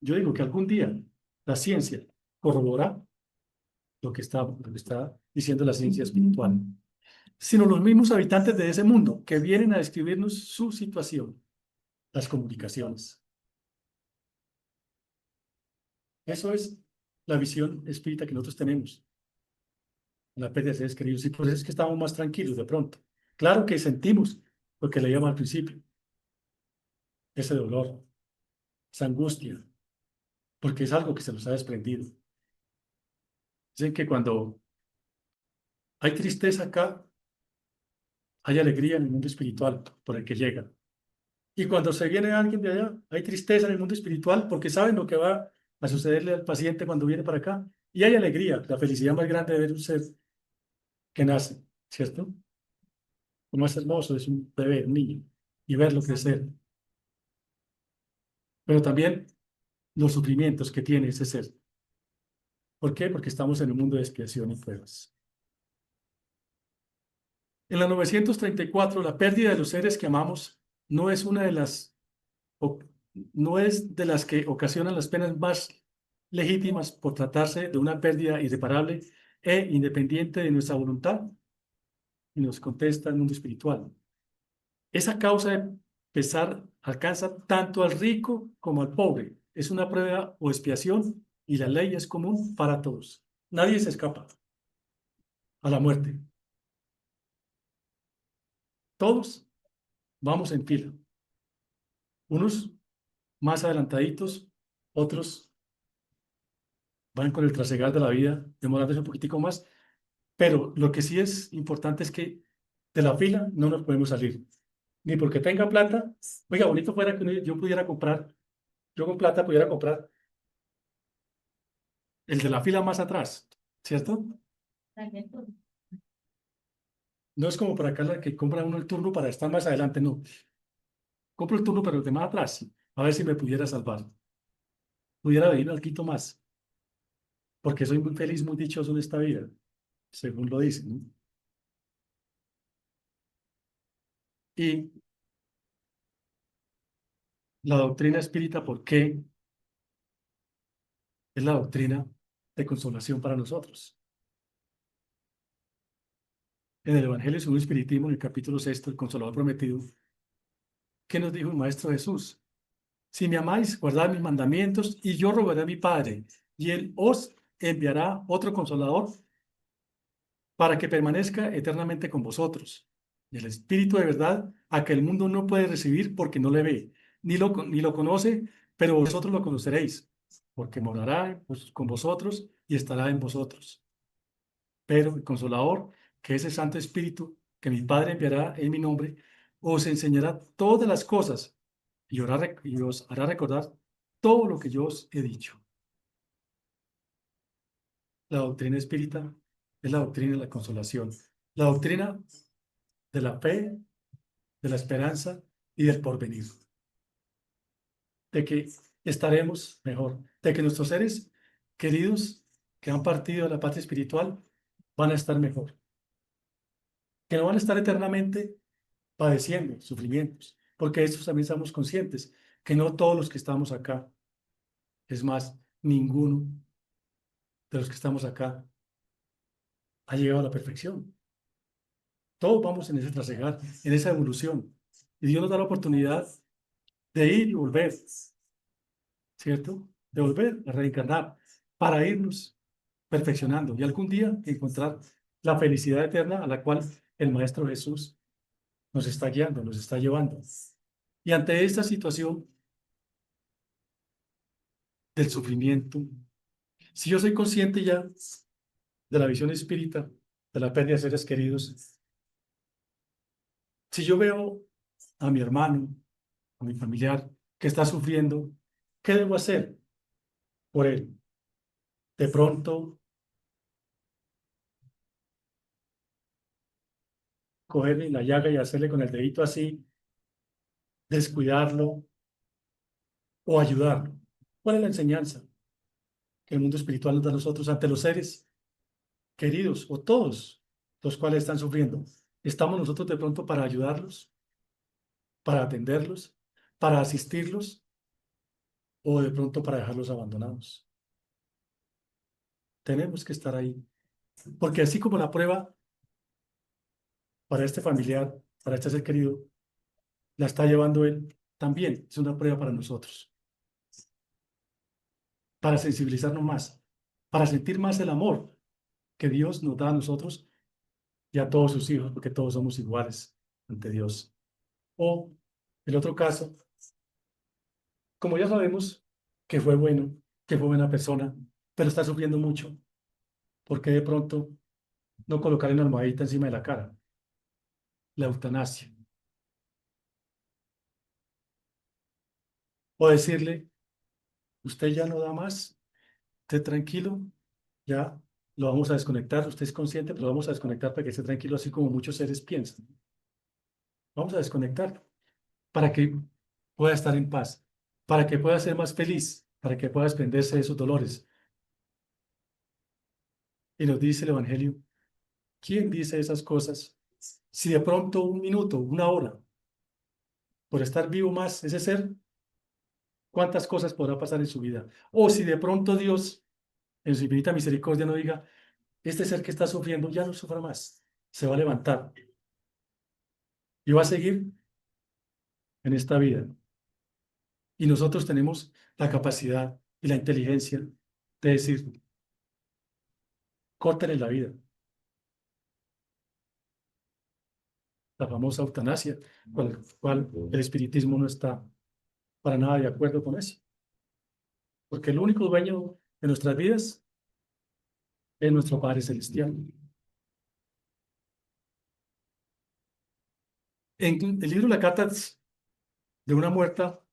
yo digo que algún día la ciencia corroborará lo que está diciendo la ciencia espiritual, sino los mismos habitantes de ese mundo que vienen a describirnos su situación, las comunicaciones. Eso es la visión espírita que nosotros tenemos, la pérdida de seres queridos, y por eso es que estamos más tranquilos de pronto. Claro que sentimos lo que leíamos al principio, ese dolor, esa angustia, porque es algo que se nos ha desprendido. Dicen que cuando hay tristeza acá, hay alegría en el mundo espiritual por el que llega. Y cuando se viene alguien de allá, hay tristeza en el mundo espiritual porque saben lo que va a sucederle al paciente cuando viene para acá. Y hay alegría, la felicidad más grande de ver un ser que nace, ¿cierto? Lo más hermoso es un bebé, un niño, y verlo crecer. Pero también los sufrimientos que tiene ese ser. ¿Por qué? Porque estamos en un mundo de expiación y pruebas. En la 934, la pérdida de los seres que amamos no es una de las, no es de las que ocasionan las penas más legítimas por tratarse de una pérdida irreparable e independiente de nuestra voluntad, y nos contesta el mundo espiritual. Esa causa de pesar alcanza tanto al rico como al pobre. Es una prueba o expiación y la ley es común para todos. Nadie se escapa a la muerte. Todos vamos en fila. Unos más adelantaditos, otros van con el trasegar de la vida, demorándose un poquitico más. Pero lo que sí es importante es que de la fila no nos podemos salir. Ni porque tenga plata. Oiga, bonito fuera que yo pudiera comprar, yo con plata pudiera comprar el de la fila más atrás, ¿cierto? No es como por acá la que compra uno el turno para estar más adelante, no. Compro el turno, pero el de más atrás, a ver si me pudiera salvar. Pudiera venir algo más, porque soy muy feliz, muy dichoso en esta vida, según lo dicen, ¿no? Y la doctrina espírita, ¿por qué? Es la doctrina de consolación para nosotros. En el Evangelio según el Espiritismo, en el capítulo 6, el Consolador Prometido, ¿qué nos dijo el Maestro Jesús? Si me amáis, guardad mis mandamientos, y yo rogaré a mi Padre, y Él os enviará otro Consolador para que permanezca eternamente con vosotros. El Espíritu de verdad, a que el mundo no puede recibir porque no le ve, ni lo conoce, pero vosotros lo conoceréis, porque morará con vosotros y estará en vosotros. Pero el Consolador, que es el Santo Espíritu, que mi Padre enviará en mi nombre, os enseñará todas las cosas y os hará recordar todo lo que yo os he dicho. La doctrina espírita es la doctrina de la consolación, la doctrina de la fe, de la esperanza y del porvenir, de que estaremos mejor, de que nuestros seres queridos que han partido de la patria espiritual van a estar mejor, que no van a estar eternamente padeciendo sufrimientos, porque de eso también estamos conscientes, que no todos los que estamos acá, es más, ninguno de los que estamos acá ha llegado a la perfección. Todos vamos en ese trasegar, en esa evolución. Y Dios nos da la oportunidad de ir y volver, ¿cierto? De volver a reencarnar para irnos perfeccionando y algún día encontrar la felicidad eterna a la cual el Maestro Jesús nos está guiando, nos está llevando. Y ante esta situación del sufrimiento, si yo soy consciente ya de la visión espírita, de la pérdida de seres queridos, si yo veo a mi hermano, a mi familiar que está sufriendo, ¿qué debo hacer por él? De pronto, cogerle la llaga y hacerle con el dedito así, descuidarlo o ayudarlo. ¿Cuál es la enseñanza que el mundo espiritual nos da a nosotros ante los seres queridos o todos los cuales están sufriendo? ¿Estamos nosotros de pronto para ayudarlos, para atenderlos, para asistirlos o de pronto para dejarlos abandonados? Tenemos que estar ahí, porque así como la prueba para este familiar, para este ser querido, la está llevando él, también es una prueba para nosotros, para sensibilizarnos más, para sentir más el amor que Dios nos da a nosotros y a todos sus hijos, porque todos somos iguales ante Dios. O el otro caso, como ya sabemos que fue bueno, que fue buena persona, pero está sufriendo mucho, porque de pronto no colocarle una almohadita encima de la cara, la eutanasia, o decirle, usted ya no da más, esté tranquilo, ya lo vamos a desconectar, usted es consciente, pero lo vamos a desconectar para que esté tranquilo, así como muchos seres piensan. Vamos a desconectar para que pueda estar en paz, para que pueda ser más feliz, para que pueda desprenderse de esos dolores. Y nos dice el Evangelio, ¿quién dice esas cosas? Si de pronto un minuto, una hora, por estar vivo más ese ser, ¿cuántas cosas podrá pasar en su vida? O si de pronto Dios, en su infinita misericordia, no diga, este ser que está sufriendo ya no sufra más, se va a levantar y va a seguir en esta vida. Y nosotros tenemos la capacidad y la inteligencia de decir, córtale la vida. La famosa eutanasia, con la cual el espiritismo no está para nada de acuerdo con eso. Porque el único dueño de nuestras vidas es nuestro Padre Celestial. En el libro La Carta de una muerta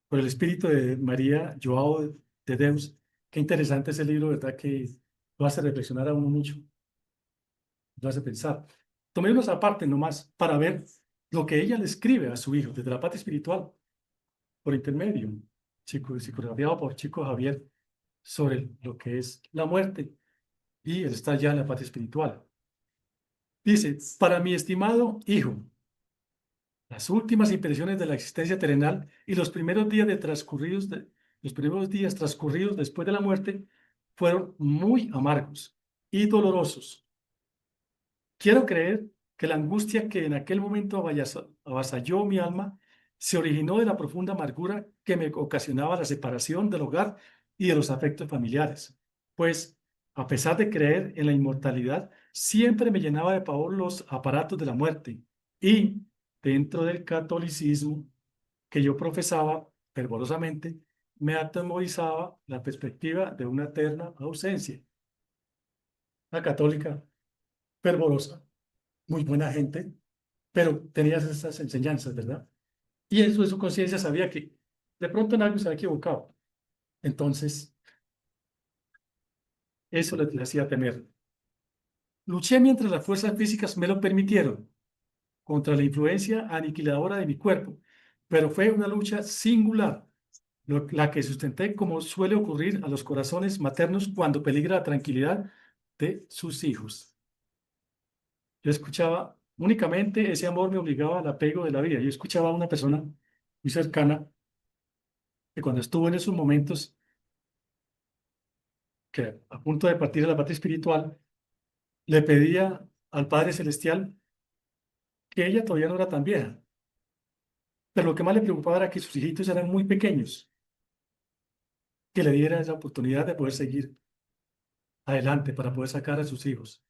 por el espíritu de María Joao de Deus, qué interesante ese libro, ¿verdad? Que lo hace reflexionar a uno mucho, lo hace pensar. Tomémonos aparte nomás para ver lo que ella le escribe a su hijo desde la parte espiritual, por intermedio, psicografiado por Chico Javier, sobre lo que es la muerte y el estar ya en la parte espiritual. Dice, para mi estimado hijo, las últimas impresiones de la existencia terrenal y los primeros días transcurridos después de la muerte fueron muy amargos y dolorosos. Quiero creer que la angustia que en aquel momento avasalló mi alma se originó de la profunda amargura que me ocasionaba la separación del hogar y de los afectos familiares, pues, a pesar de creer en la inmortalidad, siempre me llenaba de pavor los aparatos de la muerte y, dentro del catolicismo que yo profesaba fervorosamente, me atemorizaba la perspectiva de una eterna ausencia. La católica fervorosa, muy buena gente, pero tenías esas enseñanzas, ¿verdad? Y en su conciencia sabía que de pronto en algo se había equivocado. Entonces, eso le hacía temer. Luché mientras las fuerzas físicas me lo permitieron, contra la influencia aniquiladora de mi cuerpo, pero fue una lucha singular, la que sustenté como suele ocurrir a los corazones maternos cuando peligra la tranquilidad de sus hijos. Yo escuchaba, únicamente ese amor me obligaba al apego de la vida. Yo escuchaba a una persona muy cercana que cuando estuvo en esos momentos, que a punto de partir de la parte espiritual, le pedía al Padre Celestial que ella todavía no era tan vieja, pero lo que más le preocupaba era que sus hijitos eran muy pequeños, que le diera esa oportunidad de poder seguir adelante, para poder sacar a sus hijos,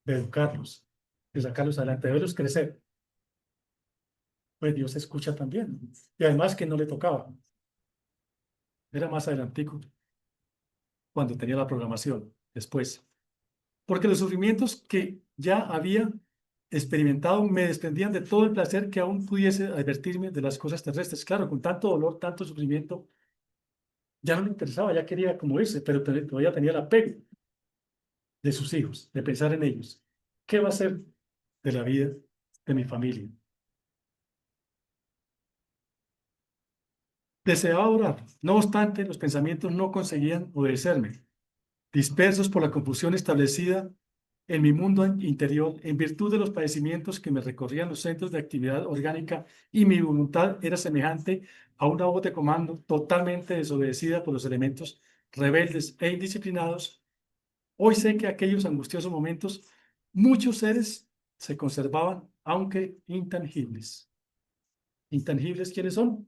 de educarlos, de sacarlos adelante, de verlos crecer. Pues Dios escucha también. Y además que no le tocaba, era más adelantico, cuando tenía la programación, después. Porque los sufrimientos que ya había experimentado me desprendían de todo el placer que aún pudiese advertirme de las cosas terrestres. Claro, con tanto dolor, tanto sufrimiento, ya no le interesaba, ya quería como irse, pero todavía tenía el apego de sus hijos, de pensar en ellos. ¿Qué va a ser de la vida de mi familia. Deseaba orar, no obstante, los pensamientos no conseguían obedecerme. Dispersos por la confusión establecida en mi mundo interior, en virtud de los padecimientos que me recorrían los centros de actividad orgánica, y mi voluntad era semejante a una voz de comando totalmente desobedecida por los elementos rebeldes e indisciplinados. Hoy sé que aquellos angustiosos momentos, muchos seres se conservaban, aunque intangibles. ¿Intangibles quiénes son?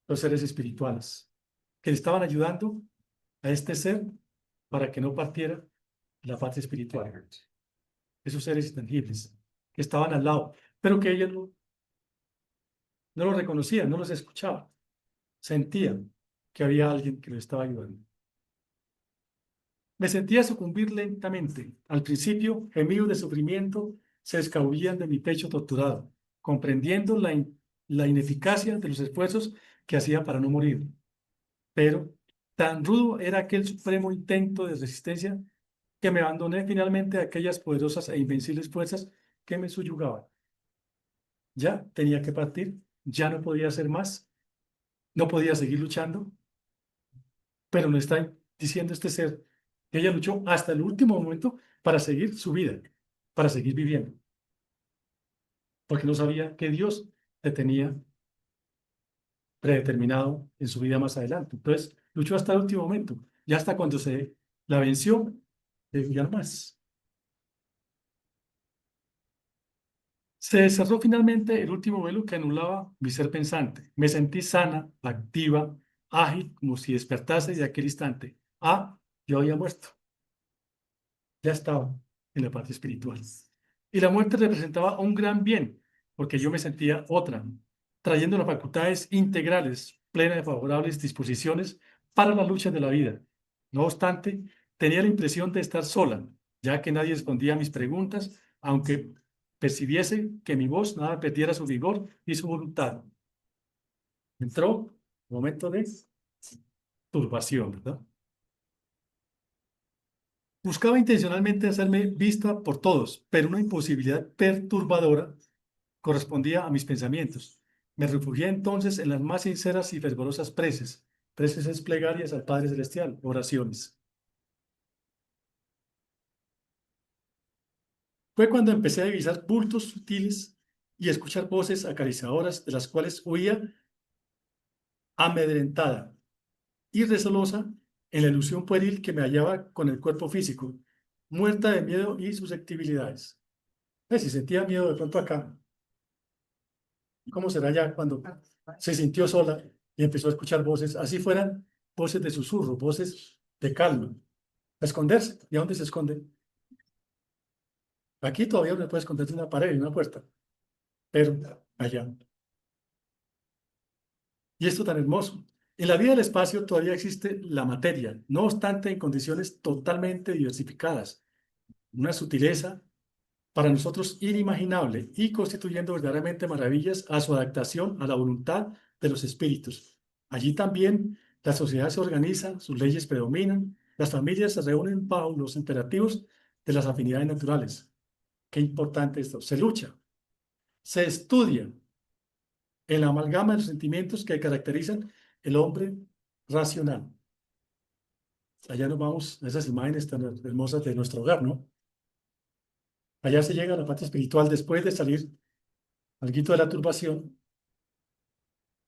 Los seres espirituales, que le estaban ayudando a este ser para que no partiera la parte espiritual. Esos seres intangibles que estaban al lado, pero que ella no los reconocía, no los escuchaba. Sentían que había alguien que los estaba ayudando. Me sentía sucumbir lentamente. Al principio, gemidos de sufrimiento se escabullían de mi pecho torturado, comprendiendo la ineficacia de los esfuerzos que hacía para no morir. Pero tan rudo era aquel supremo intento de resistencia que me abandoné finalmente a aquellas poderosas e invencibles fuerzas que me subyugaban. Ya tenía que partir, ya no podía hacer más, no podía seguir luchando, pero me está diciendo este ser que ella luchó hasta el último momento para seguir su vida, para seguir viviendo, porque no sabía que Dios le tenía predeterminado en su vida más adelante. Entonces, luchó hasta el último momento, ya hasta cuando se la venció, ya no más. Se cerró finalmente el último velo que anulaba mi ser pensante. Me sentí sana, activa, ágil, como si despertase de aquel instante. Ah, yo había muerto. Ya estaba en la parte espiritual. Y la muerte representaba un gran bien, porque yo me sentía otra, trayendo las facultades integrales, plenas de favorables disposiciones para la lucha de la vida. No obstante, tenía la impresión de estar sola, ya que nadie respondía a mis preguntas, aunque percibiese que mi voz nada perdiera su vigor y su voluntad. Entró un momento de turbación, ¿verdad? Buscaba intencionalmente hacerme vista por todos, pero una imposibilidad perturbadora correspondía a mis pensamientos. Me refugié entonces en las más sinceras y fervorosas preces. Preces es plegarias al Padre Celestial, oraciones. Fue cuando empecé a divisar bultos sutiles y a escuchar voces acariciadoras de las cuales huía amedrentada y resolosa en la ilusión pueril que me hallaba con el cuerpo físico, muerta de miedo y susceptibilidades. Si sentía miedo de pronto acá, ¿cómo será ya cuando se sintió sola y empezó a escuchar voces, así fueran voces de susurro, voces de calma? A esconderse. ¿Y a dónde se esconde? Aquí todavía uno puede esconderse en una pared, en una puerta, pero allá. Y esto tan hermoso. En la vida del espacio todavía existe la materia, no obstante en condiciones totalmente diversificadas. Una sutileza para nosotros inimaginable y constituyendo verdaderamente maravillas a su adaptación a la voluntad de los espíritus. Allí también la sociedad se organiza, sus leyes predominan, las familias se reúnen bajo los imperativos de las afinidades naturales. Qué importante esto. Se lucha, se estudia en la amalgama de los sentimientos que caracterizan el hombre racional. Allá nos vamos a esas imágenes tan hermosas de nuestro hogar, ¿no? Allá se llega a la parte espiritual después de salir alguito de la turbación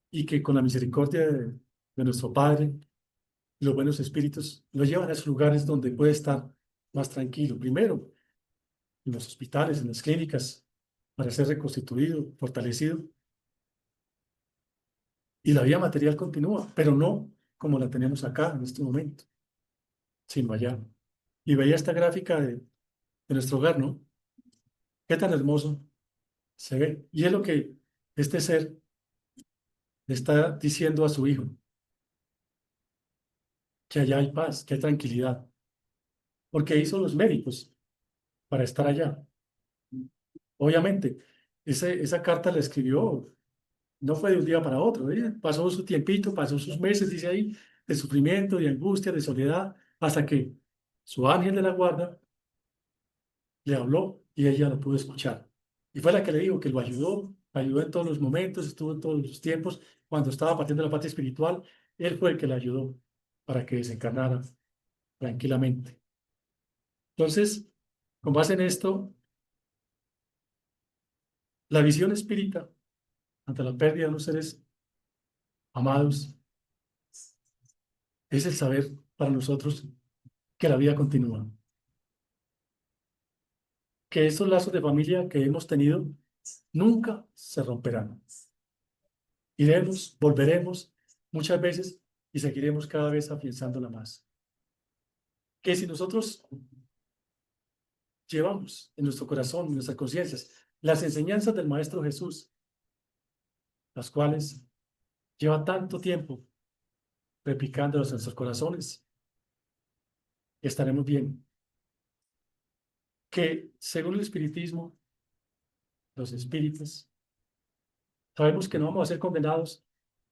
y que con la misericordia de nuestro Padre y los buenos espíritus lo llevan a esos lugares donde puede estar más tranquilo. Primero, en los hospitales, en las clínicas, para ser reconstituido, fortalecido. Y la vida material continúa, pero no como la tenemos acá en este momento, sino allá. Y veía esta gráfica de nuestro hogar, ¿no? Qué tan hermoso se ve. Y es lo que este ser le está diciendo a su hijo, que allá hay paz, que hay tranquilidad, porque hizo los médicos para estar allá. Obviamente, esa carta la escribió, no fue de un día para otro, ¿eh? Pasó su tiempito, pasó sus meses, dice ahí, de sufrimiento, de angustia, de soledad, hasta que su ángel de la guarda le habló y ella lo pudo escuchar. Y fue la que le dijo que lo ayudó en todos los momentos, estuvo en todos los tiempos. Cuando estaba partiendo la parte espiritual, él fue el que le ayudó para que desencarnara tranquilamente. Entonces, con base en esto, la visión espírita ante la pérdida de unos seres amados es el saber para nosotros que la vida continúa, que esos lazos de familia que hemos tenido nunca se romperán. Iremos, volveremos muchas veces y seguiremos cada vez afianzándola más. Que si nosotros llevamos en nuestro corazón, en nuestras conciencias, las enseñanzas del Maestro Jesús, las cuales lleva tanto tiempo replicándolas en nuestros corazones, estaremos bien. Que según el espiritismo, los espíritus, sabemos que no vamos a ser condenados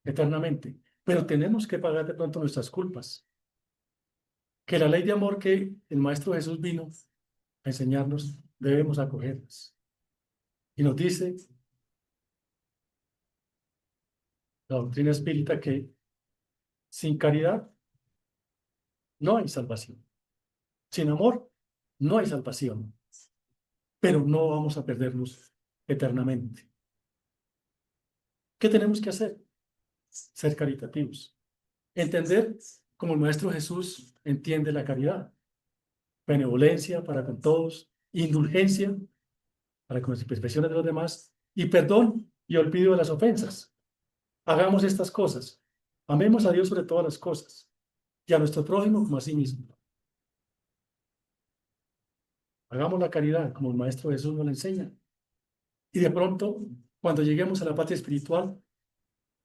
eternamente, pero tenemos que pagar de pronto nuestras culpas. Que la ley de amor que el Maestro Jesús vino a enseñarnos, debemos acogerlas. Y nos dice la doctrina espírita que sin caridad no hay salvación. Sin amor no hay salvación. Pero no vamos a perdernos eternamente. ¿Qué tenemos que hacer? Ser caritativos. Entender como el Maestro Jesús entiende la caridad. Benevolencia para con todos, indulgencia para con las imperfecciones de los demás y perdón y olvido de las ofensas. Hagamos estas cosas. Amemos a Dios sobre todas las cosas y a nuestro prójimo como a sí mismo. Hagamos la caridad como el Maestro Jesús nos la enseña. Y de pronto, cuando lleguemos a la patria espiritual,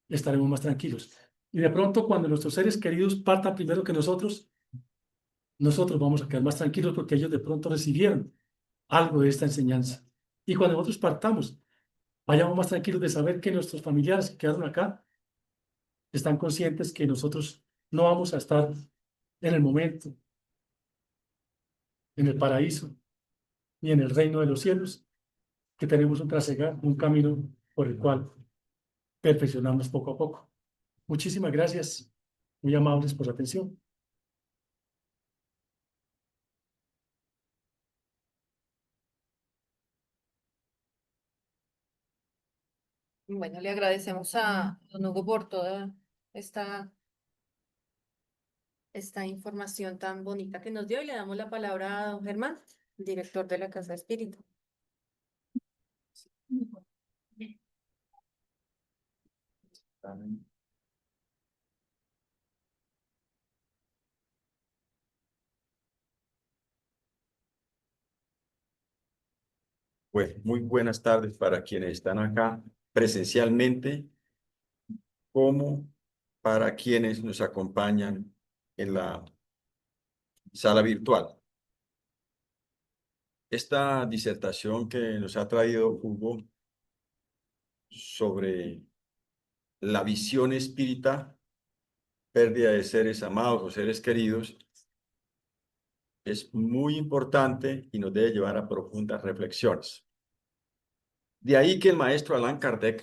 estaremos más tranquilos. Y de pronto, cuando nuestros seres queridos partan primero que nosotros vamos a quedar más tranquilos porque ellos de pronto recibieron algo de esta enseñanza. Y cuando nosotros partamos, vayamos más tranquilos de saber que nuestros familiares que quedaron acá están conscientes que nosotros no vamos a estar en el momento, en el paraíso, ni en el reino de los cielos, que tenemos un trasegar, un camino por el cual perfeccionamos poco a poco. Muchísimas gracias, muy amables por la atención. Bueno, le agradecemos a don Hugo por toda esta, esta información tan bonita que nos dio y le damos la palabra a don Germán, director de la Casa Espírita. Pues muy buenas tardes para quienes están acá presencialmente, como para quienes nos acompañan en la sala virtual. Esta disertación que nos ha traído Hugo sobre la visión espírita, pérdida de seres amados o seres queridos, es muy importante y nos debe llevar a profundas reflexiones. De ahí que el maestro Allan Kardec,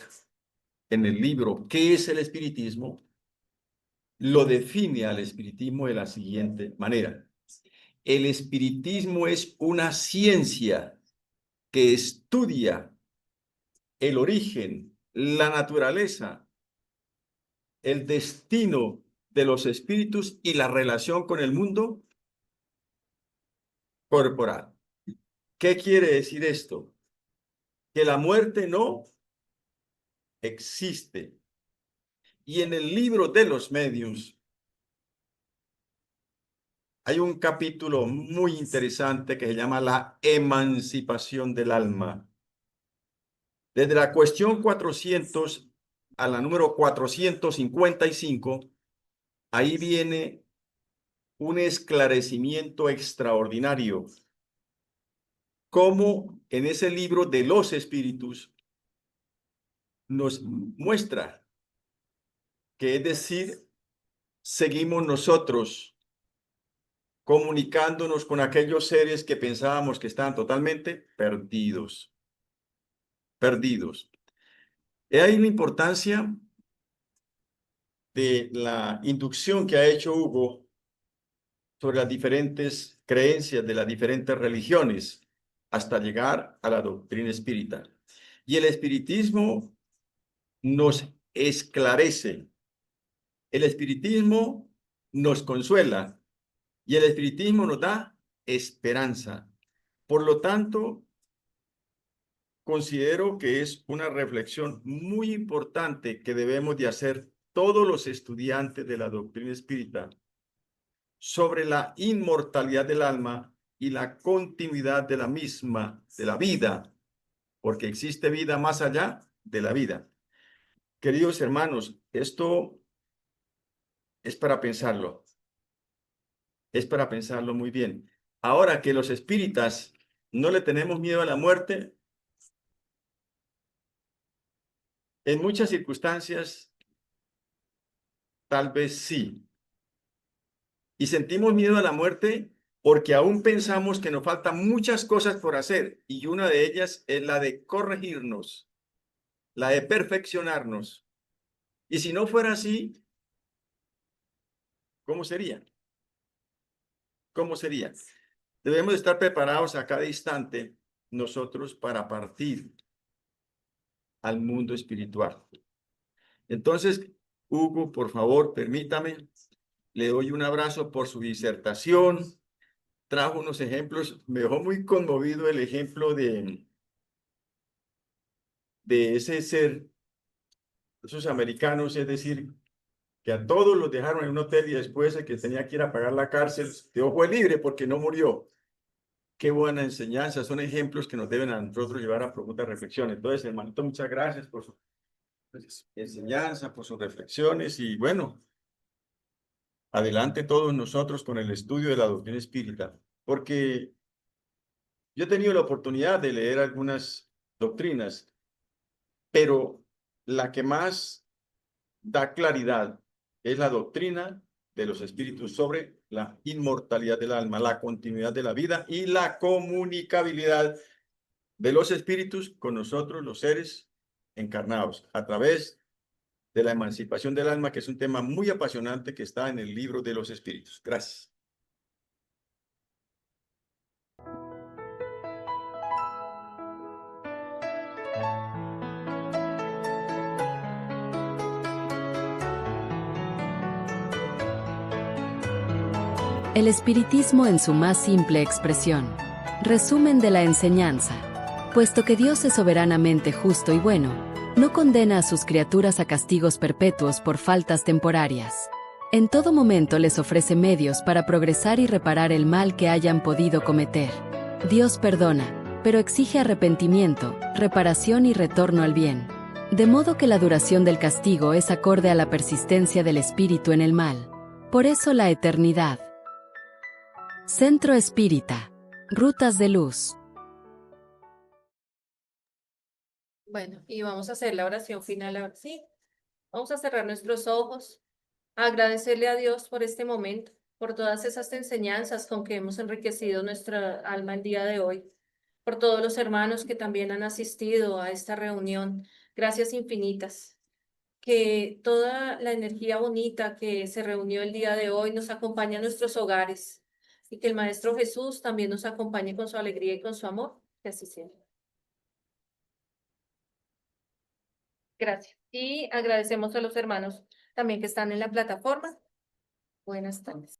en el libro ¿Qué es el espiritismo?, lo define al espiritismo de la siguiente manera: el espiritismo es una ciencia que estudia el origen, la naturaleza, el destino de los espíritus y la relación con el mundo corporal. ¿Qué quiere decir esto? Que la muerte no existe. Y en el libro de los medios hay un capítulo muy interesante que se llama la emancipación del alma. Desde la cuestión 400 a la número 455, ahí viene un esclarecimiento extraordinario. Cómo en ese libro de los espíritus nos muestra que, es decir, seguimos nosotros comunicándonos con aquellos seres que pensábamos que estaban totalmente perdidos. Perdidos. He ahí la importancia de la inducción que ha hecho Hugo sobre las diferentes creencias de las diferentes religiones hasta llegar a la doctrina espírita. Y el espiritismo nos esclarece, el espiritismo nos consuela y el espiritismo nos da esperanza. Por lo tanto, considero que es una reflexión muy importante que debemos de hacer todos los estudiantes de la doctrina espírita sobre la inmortalidad del alma y la continuidad de la misma, de la vida, porque existe vida más allá de la vida. Queridos hermanos, esto es para pensarlo. Es para pensarlo muy bien. Ahora que los espíritas no le tenemos miedo a la muerte, en muchas circunstancias, tal vez sí. Y sentimos miedo a la muerte porque aún pensamos que nos faltan muchas cosas por hacer. Y una de ellas es la de corregirnos, la de perfeccionarnos. Y si no fuera así, ¿cómo sería? ¿Cómo sería? Debemos estar preparados a cada instante nosotros para partir al mundo espiritual. Entonces, Hugo, por favor, permítame, le doy un abrazo por su disertación. Trajo unos ejemplos, me dejó muy conmovido el ejemplo de ese ser, esos americanos, es decir, que a todos los dejaron en un hotel y después el que tenía que ir a pagar la cárcel quedó fue libre porque no murió. Qué buena enseñanza, son ejemplos que nos deben a nosotros llevar a profunda reflexión. Entonces, hermanito, muchas gracias por su enseñanza, por sus reflexiones y bueno, adelante todos nosotros con el estudio de la doctrina espírita, porque yo he tenido la oportunidad de leer algunas doctrinas, pero la que más da claridad es la doctrina de los espíritus sobre la inmortalidad del alma, la continuidad de la vida y la comunicabilidad de los espíritus con nosotros, los seres encarnados, a través de la emancipación del alma, que es un tema muy apasionante que está en el libro de los espíritus. Gracias. El espiritismo en su más simple expresión. Resumen de la enseñanza. Puesto que Dios es soberanamente justo y bueno, no condena a sus criaturas a castigos perpetuos por faltas temporarias. En todo momento les ofrece medios para progresar y reparar el mal que hayan podido cometer. Dios perdona, pero exige arrepentimiento, reparación y retorno al bien. De modo que la duración del castigo es acorde a la persistencia del espíritu en el mal. Por eso la eternidad. Centro Espírita. Rutas de Luz. Bueno, y vamos a hacer la oración final ahora sí. Vamos a cerrar nuestros ojos, a agradecerle a Dios por este momento, por todas esas enseñanzas con que hemos enriquecido nuestra alma el día de hoy, por todos los hermanos que también han asistido a esta reunión. Gracias infinitas. Que toda la energía bonita que se reunió el día de hoy nos acompañe a nuestros hogares y que el Maestro Jesús también nos acompañe con su alegría y con su amor. Que así sea. Gracias. Y agradecemos a los hermanos también que están en la plataforma. Buenas tardes.